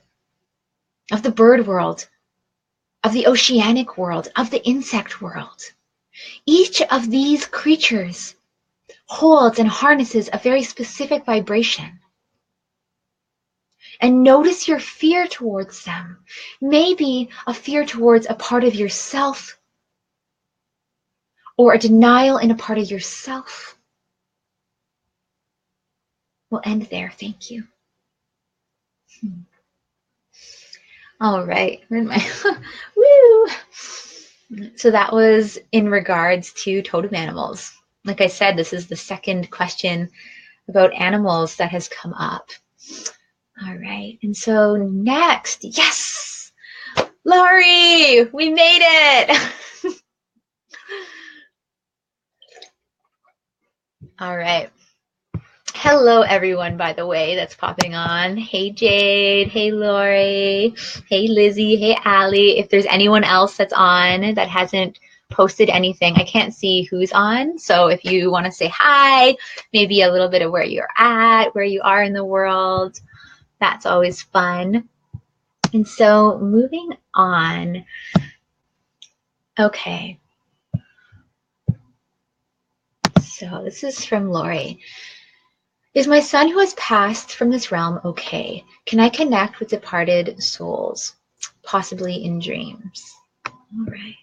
of the bird world, of the oceanic world, of the insect world. Each of these creatures holds and harnesses a very specific vibration. and notice your fear towards them. Maybe a fear towards a part of yourself or a denial in a part of yourself. We'll end there. Thank you. All right. Where's my woo? So that was in regards to totem animals. Like I said, this is the second question about animals that has come up. All right. And so next, yes, Laurie, we made it. All right. Hello, everyone, by the way, that's popping on. Hey, Jade. Hey, Lori. Hey, Lizzie. Hey, Allie. If there's anyone else that's on that hasn't posted anything, I can't see who's on. So if you want to say hi, maybe a little bit of where you're at, where you are in the world, that's always fun. And so moving on. Okay. So this is from Lori. Is my son who has passed from this realm okay? Can I connect with departed souls, possibly in dreams? All right.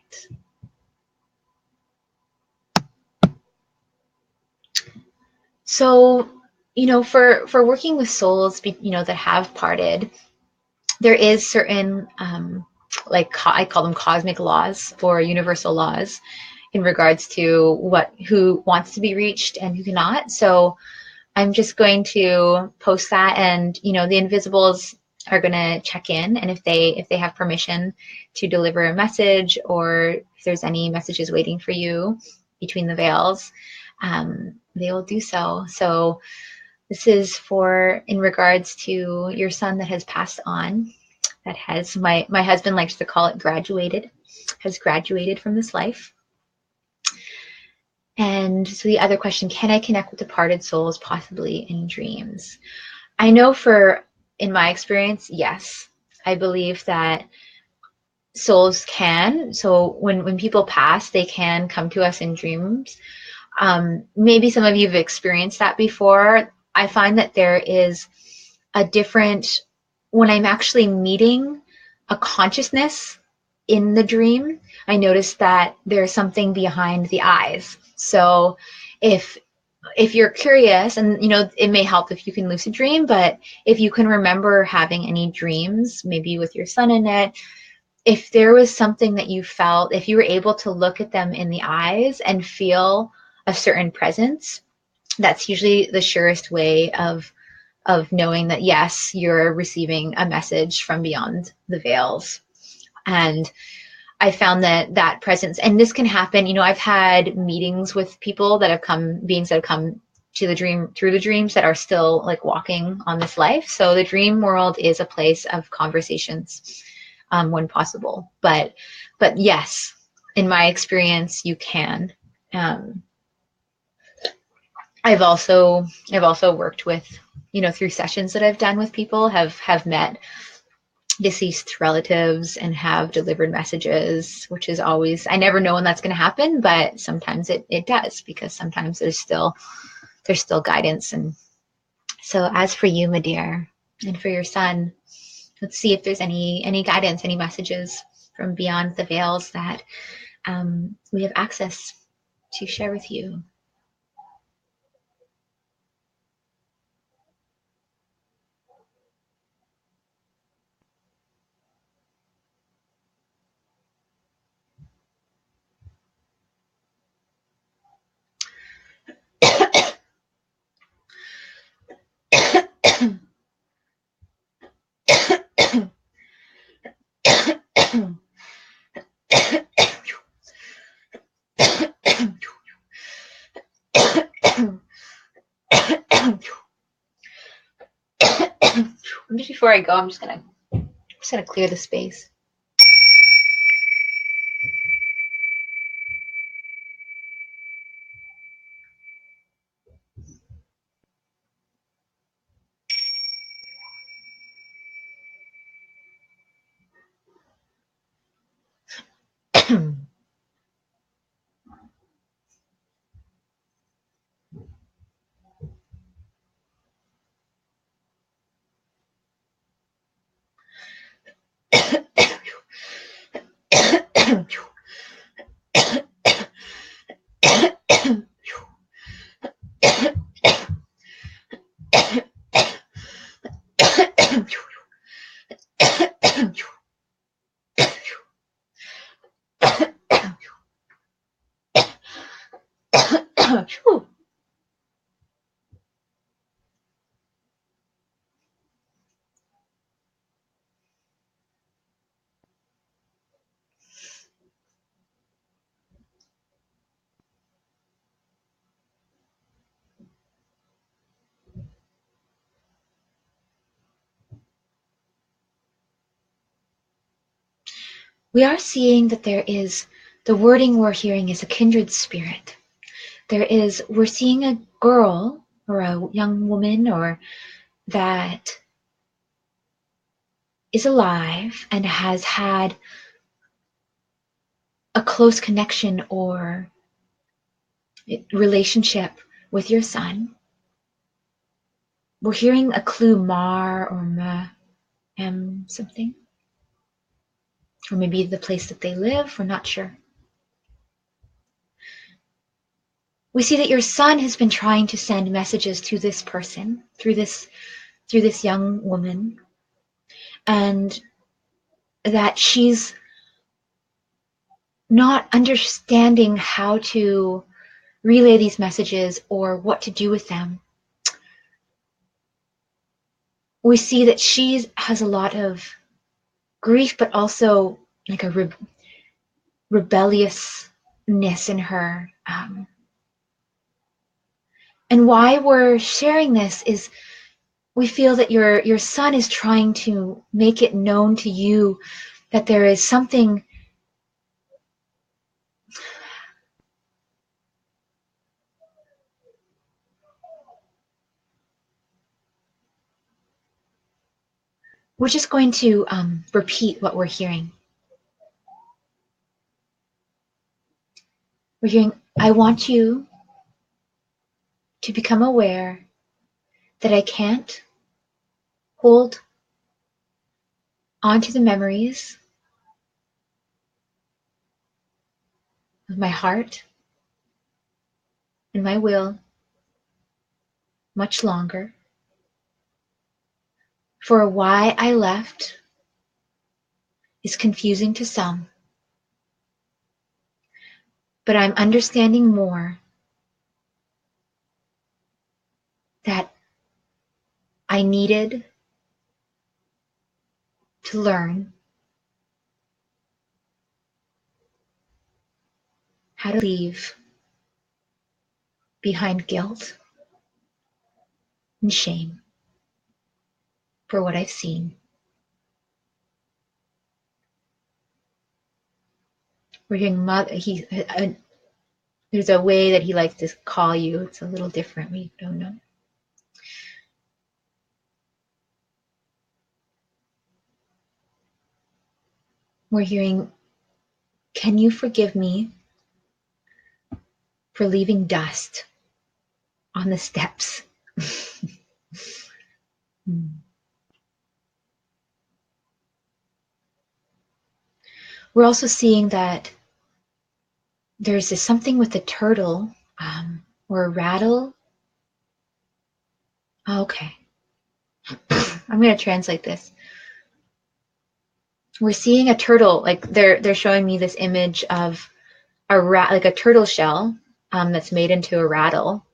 So, for working with souls, that have parted, there is certain, I call them cosmic laws or universal laws in regards to who wants to be reached and who cannot. So I'm just going to post that, and the Inviisbles are going to check in, and if they have permission to deliver a message, or if there's any messages waiting for you between the veils, they will do so. So this is in regards to your son that has passed on, that has, my husband likes to call it has graduated from this life. And so the other question, can I connect with departed souls, possibly in dreams? I know in my experience, yes. I believe that souls can. So when people pass, they can come to us in dreams. Maybe some of you have experienced that before. I find that there is a different, when I'm actually meeting a consciousness in the dream, I notice that there's something behind the eyes. So if you're curious, and it may help if you can lucid dream, but if you can remember having any dreams, maybe with your son in it, if there was something that you felt, if you were able to look at them in the eyes and feel a certain presence, that's usually the surest way of knowing that, yes, you're receiving a message from beyond the veils. And I found that presence, and this can happen, I've had meetings with people that have come, beings that have come to the dream, through the dreams, that are still like walking on this life. So the dream world is a place of conversations, when possible. But yes, in my experience, you can. I've also worked with, through sessions that I've done with people, have met deceased relatives and have delivered messages, which is always, I never know when that's going to happen, but sometimes it does, because sometimes there's still guidance. And so as for you, my dear, and for your son, let's see if there's any guidance, any messages from beyond the veils that we have access to share with you. Just before I go, I'm just gonna clear the space. we are seeing that there is, the wording we're hearing is a kindred spirit. We're seeing a girl or a young woman or that is alive and has had a close connection or relationship with your son. We're hearing a clue, Mar or Ma, something. Or maybe the place that they live, we're not sure. We see that your son has been trying to send messages to this person through this young woman, and that she's not understanding how to relay these messages or what to do with them. We see that she has a lot of grief, but also like a rebelliousness in her. And why we're sharing this is we feel that your son is trying to make it known to you that there is something we're just going to repeat what we're hearing. We're hearing, I want you to become aware that I can't hold onto the memories of my heart and my will much longer. For why I left is confusing to some, but I'm understanding more that I needed to learn how to leave behind guilt and shame for what I've seen. We're hearing mother. There's a way that he likes to call you. It's a little different. We don't know. We're hearing, can you forgive me for leaving dust on the steps? We're also seeing that there's something with a turtle or a rattle. Oh, okay. I'm going to translate this. We're seeing a turtle, like they're showing me this image of like a turtle shell that's made into a rattle.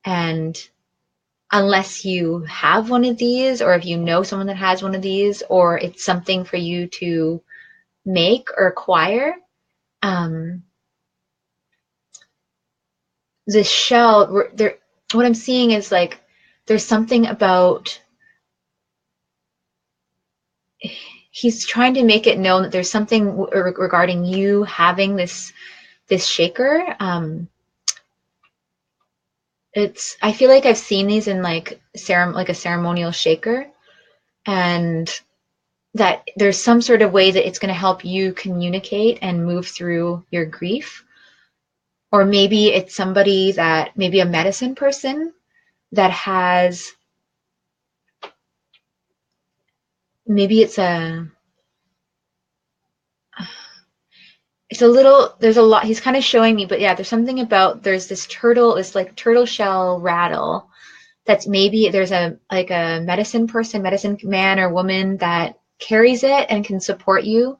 And unless you have one of these, or if you know someone that has one of these, or it's something for you to make or acquire, this shell, there, what I'm seeing is like there's something about, he's trying to make it known that there's something regarding you having this shaker. I feel like I've seen these in like a ceremonial shaker, and that there's some sort of way that it's going to help you communicate and move through your grief. Or maybe it's somebody that, maybe a medicine person that has, maybe it's a little, there's a lot, he's kind of showing me, but yeah, there's something about, there's this turtle, this like turtle shell rattle that's, maybe there's a medicine person, medicine man or woman that carries it and can support you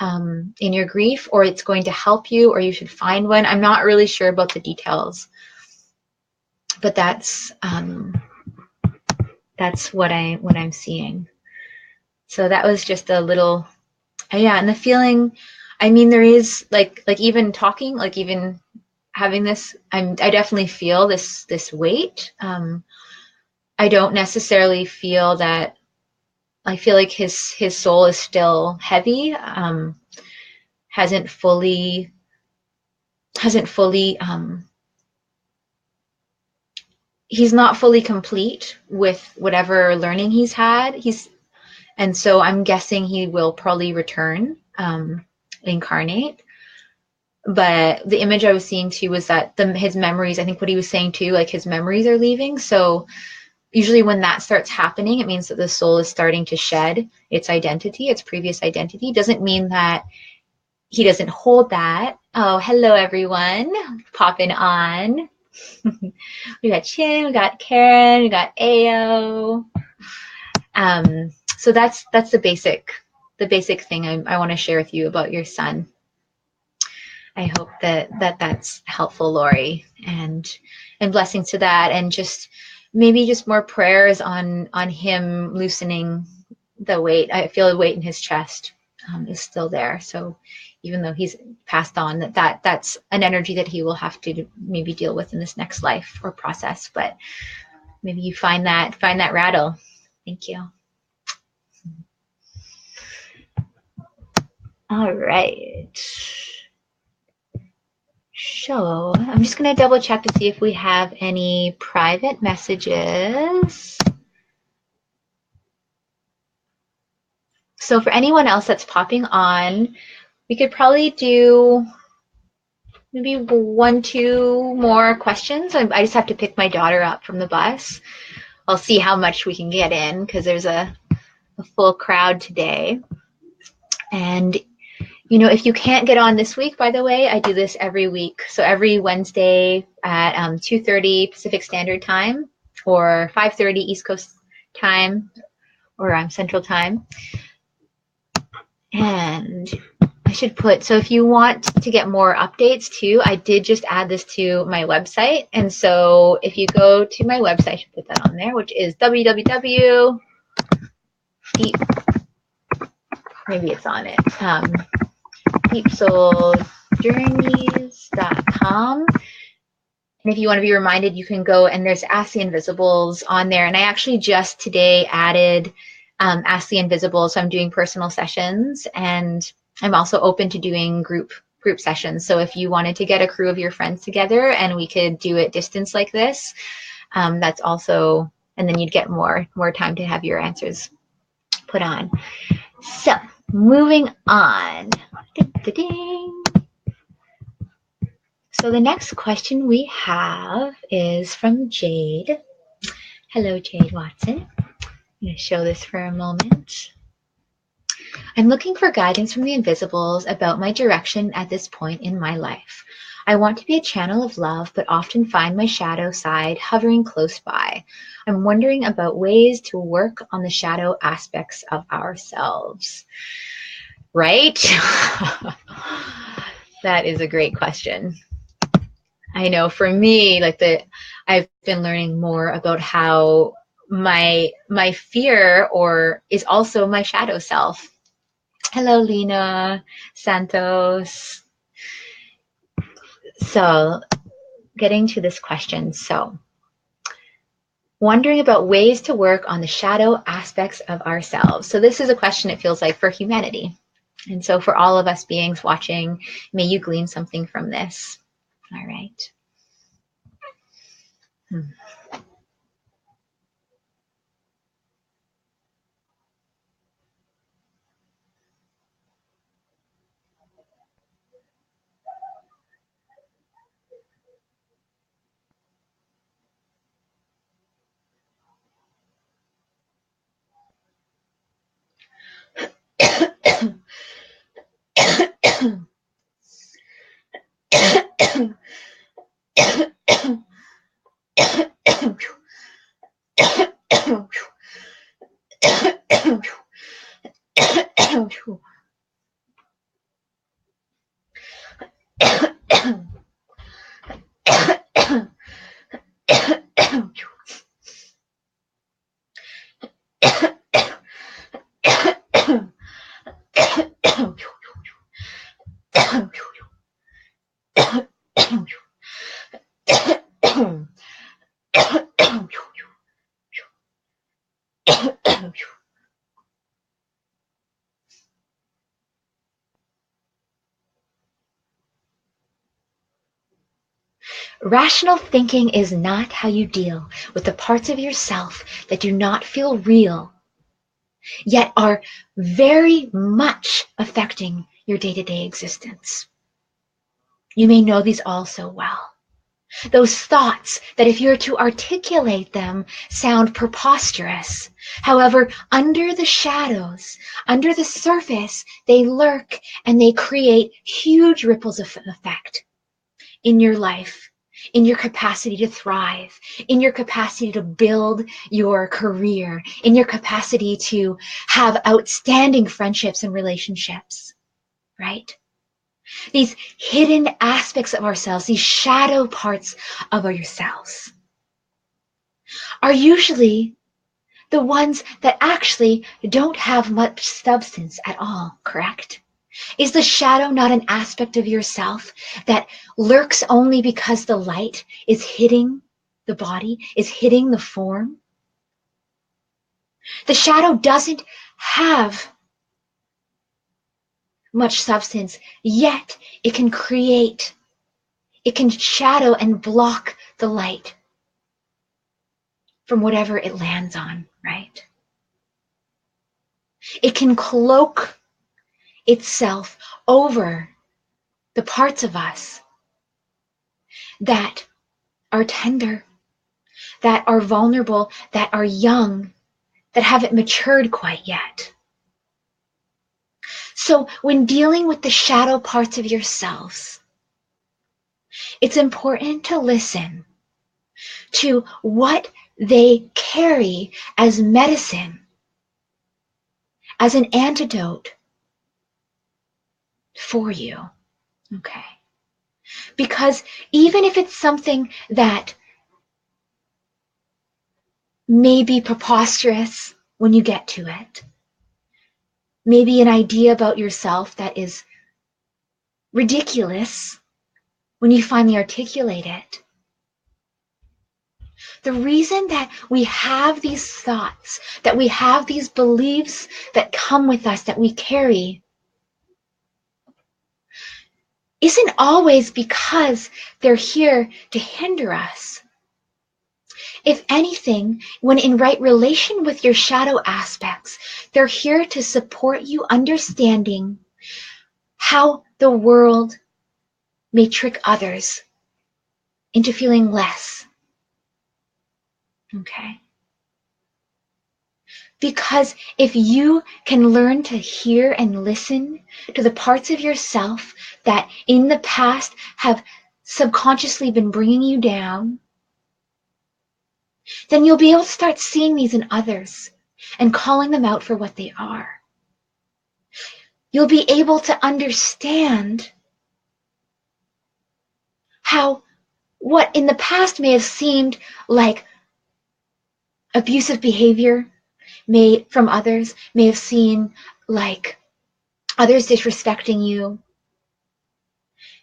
in your grief, or it's going to help you, or you should find one. I'm not really sure about the details, but that's what I'm seeing. So that was just a little, yeah. And the feeling, I mean, there is like even talking, like even having this, I definitely feel this weight. I don't necessarily feel that, I feel like his soul is still heavy. hasn't fully he's not fully complete with whatever learning he's had. And so I'm guessing he will probably return, incarnate. But the image I was seeing too was that his memories, I think what he was saying too, like his memories are leaving. So usually when that starts happening, it means that the soul is starting to shed its identity, its previous identity. Doesn't mean that he doesn't hold that. Oh, hello everyone, popping on. We got Chin, we got Karen, we got Ao. So that's the basic thing I want to share with you about your son. I hope that's helpful, Lori, and blessings to that, and just maybe just more prayers on him loosening the weight. I feel the weight in his chest is still there. So even though he's passed on, that's an energy that he will have to maybe deal with in this next life or process. But maybe you find that rattle. Thank you. All right. So I'm just going to double check to see if we have any private messages. So for anyone else that's popping on, we could probably do maybe 1-2 more questions. I just have to pick my daughter up from the bus. I'll see how much we can get in because there's a full crowd today. And you know, if you can't get on this week, by the way, I do this every week. So every Wednesday at 2:30 Pacific Standard Time or 5:30 East Coast Time or Central Time. And I should put, so if you want to get more updates too, I did just add this to my website. And so if you go to my website, I should put that on there, which is www. Maybe it's on it. Deepsouljourneys.com. And if you want to be reminded, you can go and there's Ask the Inviisbles on there. And I actually just today added Ask the Inviisbles. So I'm doing personal sessions and I'm also open to doing group sessions. So if you wanted to get a crew of your friends together and we could do it distance like this, that's also, and then you'd get more time to have your answers put on. So moving on. Ding-ding-ding. So the next question we have is from Jade. Hello, Jade Watson. I'm going to show this for a moment. I'm looking for guidance from the Inviisbles about my direction at this point in my life. I want to be a channel of love, but often find my shadow side hovering close by. I'm wondering about ways to work on the shadow aspects of ourselves. Right? That is a great question. I know for me, like I've been learning more about how my fear is also my shadow self. Hello, Lena Santos. So getting to this question. So wondering about ways to work on the shadow aspects of ourselves. So this is a question, it feels like, for humanity. And so for all of us beings watching, may you glean something from this. All right. Rational thinking is not how you deal with the parts of yourself that do not feel real, yet are very much affecting your day-to-day existence. You may know these all so well. Those thoughts that, if you're to articulate them, sound preposterous. However, under the shadows, under the surface, they lurk and they create huge ripples of effect in your life, in your capacity to thrive, in your capacity to build your career, in your capacity to have outstanding friendships and relationships, right? These hidden aspects of ourselves, these shadow parts of ourselves, are usually the ones that actually don't have much substance at all, correct? Is the shadow not an aspect of yourself that lurks only because the light is hitting the body, is hitting the form? The shadow doesn't have much substance, yet it can create, it can shadow and block the light from whatever it lands on, right? It can cloak itself over the parts of us that are tender, that are vulnerable, that are young, that haven't matured quite yet. So when dealing with the shadow parts of yourselves, it's important to listen to what they carry as medicine, as an antidote for you, okay? Because even if it's something that may be preposterous when you get to it, maybe an idea about yourself that is ridiculous when you finally articulate it, the reason that we have these thoughts, that we have these beliefs that come with us, that we carry, isn't always because they're here to hinder us. If anything, when in right relation with your shadow aspects, they're here to support you understanding how the world may trick others into feeling less. Okay? Because if you can learn to hear and listen to the parts of yourself that in the past have subconsciously been bringing you down, then you'll be able to start seeing these in others and calling them out for what they are. You'll be able to understand how what in the past may have seemed like abusive behavior from others, may have seemed like others disrespecting you.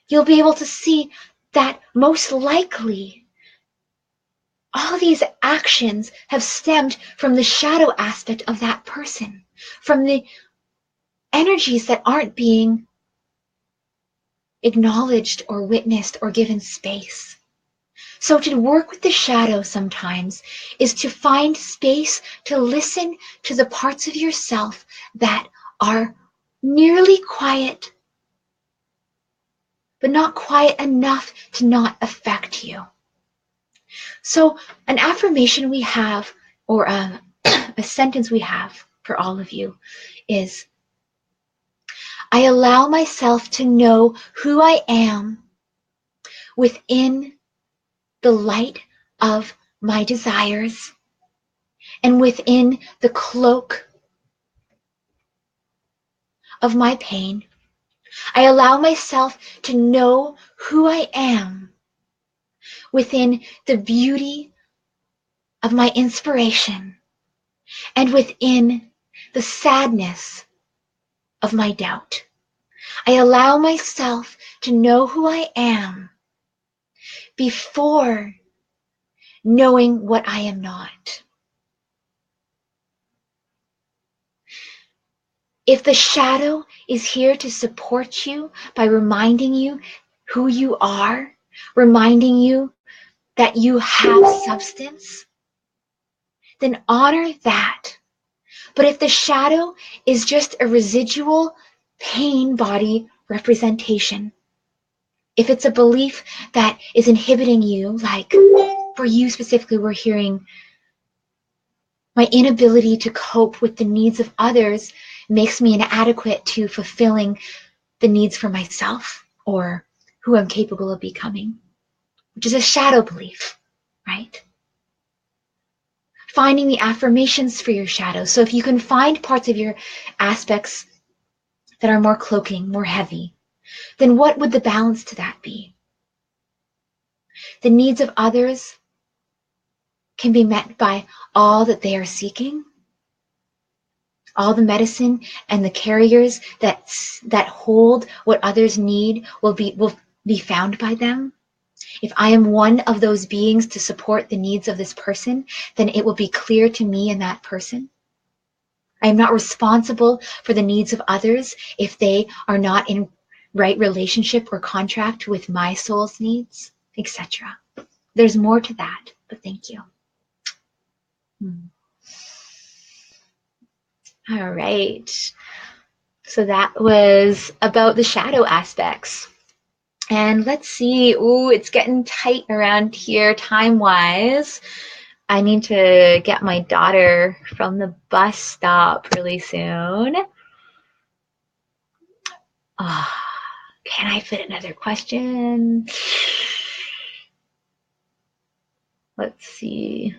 You'll be able to see that most likely all these actions have stemmed from the shadow aspect of that person, from the energies that aren't being acknowledged or witnessed or given space. So to work with the shadow sometimes is to find space to listen to the parts of yourself that are nearly quiet, but not quiet enough to not affect you. So an affirmation we have, or a sentence we have for all of you is, I allow myself to know who I am within the light of my desires and within the cloak of my pain. I allow myself to know who I am within the beauty of my inspiration and within the sadness of my doubt. I allow myself to know who I am before knowing what I am not. If the shadow is here to support you by reminding you who you are, reminding you that you have substance, then honor that. But if the shadow is just a residual pain body representation, if it's a belief that is inhibiting you, like for you specifically, we're hearing my inability to cope with the needs of others makes me inadequate to fulfilling the needs for myself or who I'm capable of becoming, which is a shadow belief, right? Finding the affirmations for your shadow. So if you can find parts of your aspects that are more cloaking, more heavy, then what would the balance to that be? The needs of others can be met by all that they are seeking, all the medicine and the carriers that hold what others need will be found by them. If I am one of those beings to support the needs of this person, then it will be clear to me and that person. I am not responsible for the needs of others if they are not in right relationship or contract with my soul's needs, etc. There's more to that, but thank you. All right. So that was about the shadow aspects. And let's see. Ooh, it's getting tight around here time-wise. I need to get my daughter from the bus stop really soon. Oh, can I fit another question? Let's see.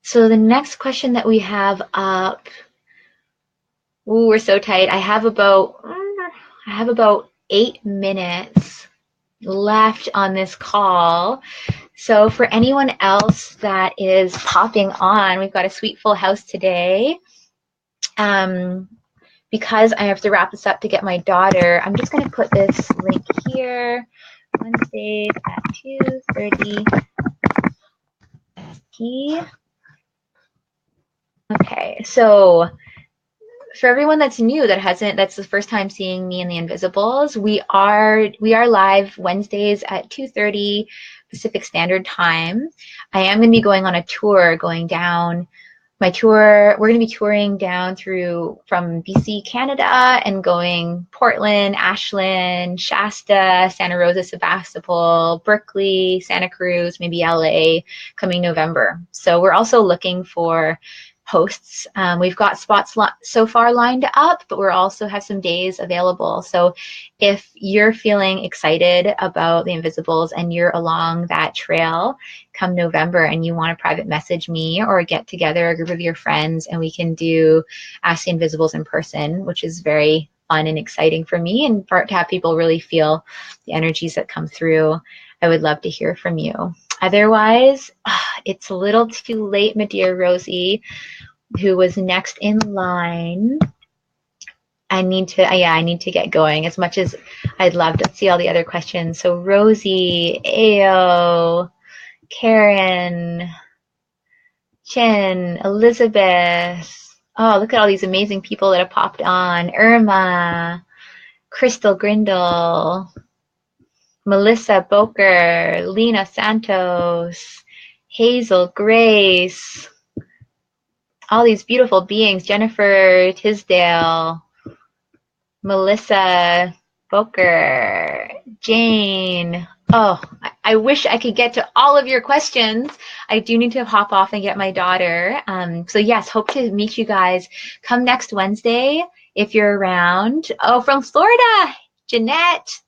So the next question that we have up, ooh, we're so tight. I have about 8 minutes left on this call. So for anyone else that is popping on, we've got a sweet full house today. Because I have to wrap this up to get my daughter, I'm just going to put this link here. Wednesdays at 2:30 p.m. Okay, so for everyone that's new, that's the first time seeing me in the Inviisbles, we are live Wednesdays at 2:30 Pacific Standard Time. I am going to be going on a tour, my tour. We're going to be touring down from BC, Canada, and going Portland, Ashland, Shasta, Santa Rosa, Sebastopol, Berkeley, Santa Cruz, maybe LA coming November. So we're also looking for hosts. We've got spots so far lined up, but we're also have some days available. So if you're feeling excited about the Inviisbles and you're along that trail come November and you want to private message me or get together a group of your friends and we can do Ask the Inviisbles in person, which is very fun and exciting for me, and to have people really feel the energies that come through, I would love to hear from you. Otherwise, it's a little too late, my dear Rosie, who was next in line. I need to get going as much as I'd love to see all the other questions. So Rosie, Ao, Karen, Chin, Elizabeth. Oh, look at all these amazing people that have popped on. Irma, Crystal Grindle, Melissa Boker, Lena Santos, Hazel Grace, all these beautiful beings. Jennifer Tisdale, Melissa Boker, Jane. Oh, I wish I could get to all of your questions. I do need to hop off and get my daughter. So yes, hope to meet you guys. Come next Wednesday if you're around. Oh, from Florida, Jeanette.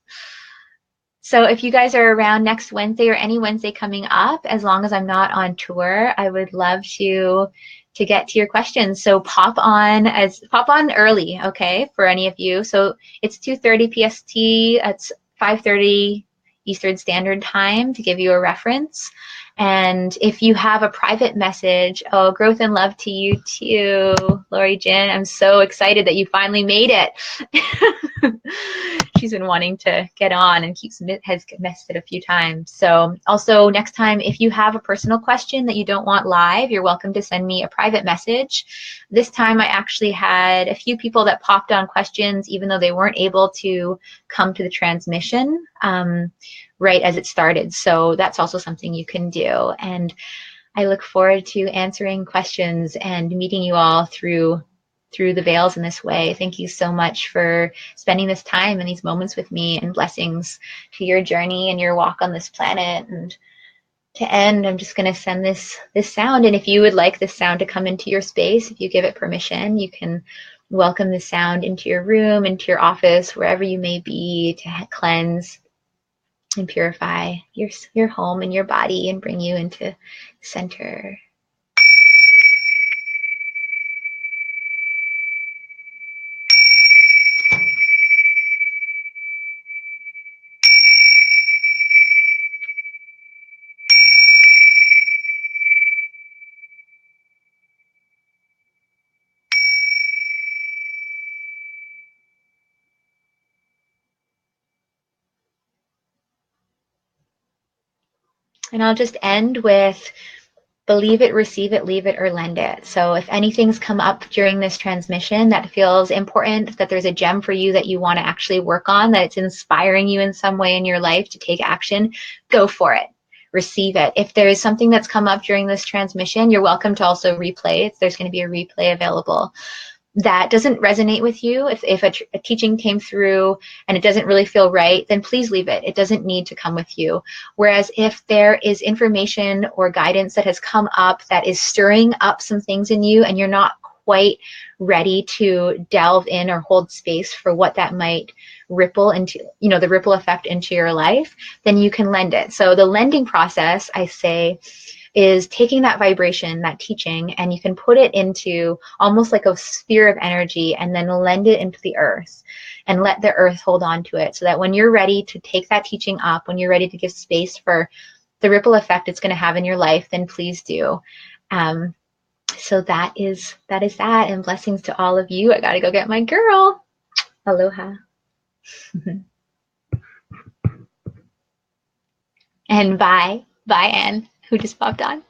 So if you guys are around next Wednesday or any Wednesday coming up, as long as I'm not on tour, I would love to get to your questions. So pop on early, okay, for any of you. So it's 2:30 PST, it's 5:30 Eastern Standard Time to give you a reference. And if you have a private message, oh, growth and love to you too, Lori Jin. I'm so excited that you finally made it. She's been wanting to get on and has missed it a few times. So also next time, if you have a personal question that you don't want live, you're welcome to send me a private message. This time I actually had a few people that popped on questions, even though they weren't able to come to the transmission. right as it started. So that's also something you can do. And I look forward to answering questions and meeting you all through the veils in this way. Thank you so much for spending this time and these moments with me, and blessings to your journey and your walk on this planet. And to end, I'm just going to send this sound. And if you would like this sound to come into your space, if you give it permission, you can welcome the sound into your room, into your office, wherever you may be, to cleanse and purify your home and your body and bring you into center. And I'll just end with believe it, receive it, leave it, or lend it. So if anything's come up during this transmission that feels important, that there's a gem for you that you want to actually work on, that it's inspiring you in some way in your life to take action, go for it. Receive it. If there is something that's come up during this transmission, you're welcome to also replay. There's going to be a replay available. That doesn't resonate with you, if a teaching came through and it doesn't really feel right, then please leave it. It doesn't need to come with you. Whereas if there is information or guidance that has come up that is stirring up some things in you and you're not quite ready to delve in or hold space for what that might ripple into, the ripple effect into your life, then you can lend it. So the lending process, I say, is taking that vibration, that teaching, and you can put it into almost like a sphere of energy and then lend it into the earth and let the earth hold on to it, so that when you're ready to take that teaching up, when you're ready to give space for the ripple effect it's going to have in your life, then please do. So that is that, and blessings to all of you. I gotta go get my girl. Aloha. And bye, Anne, who just popped on.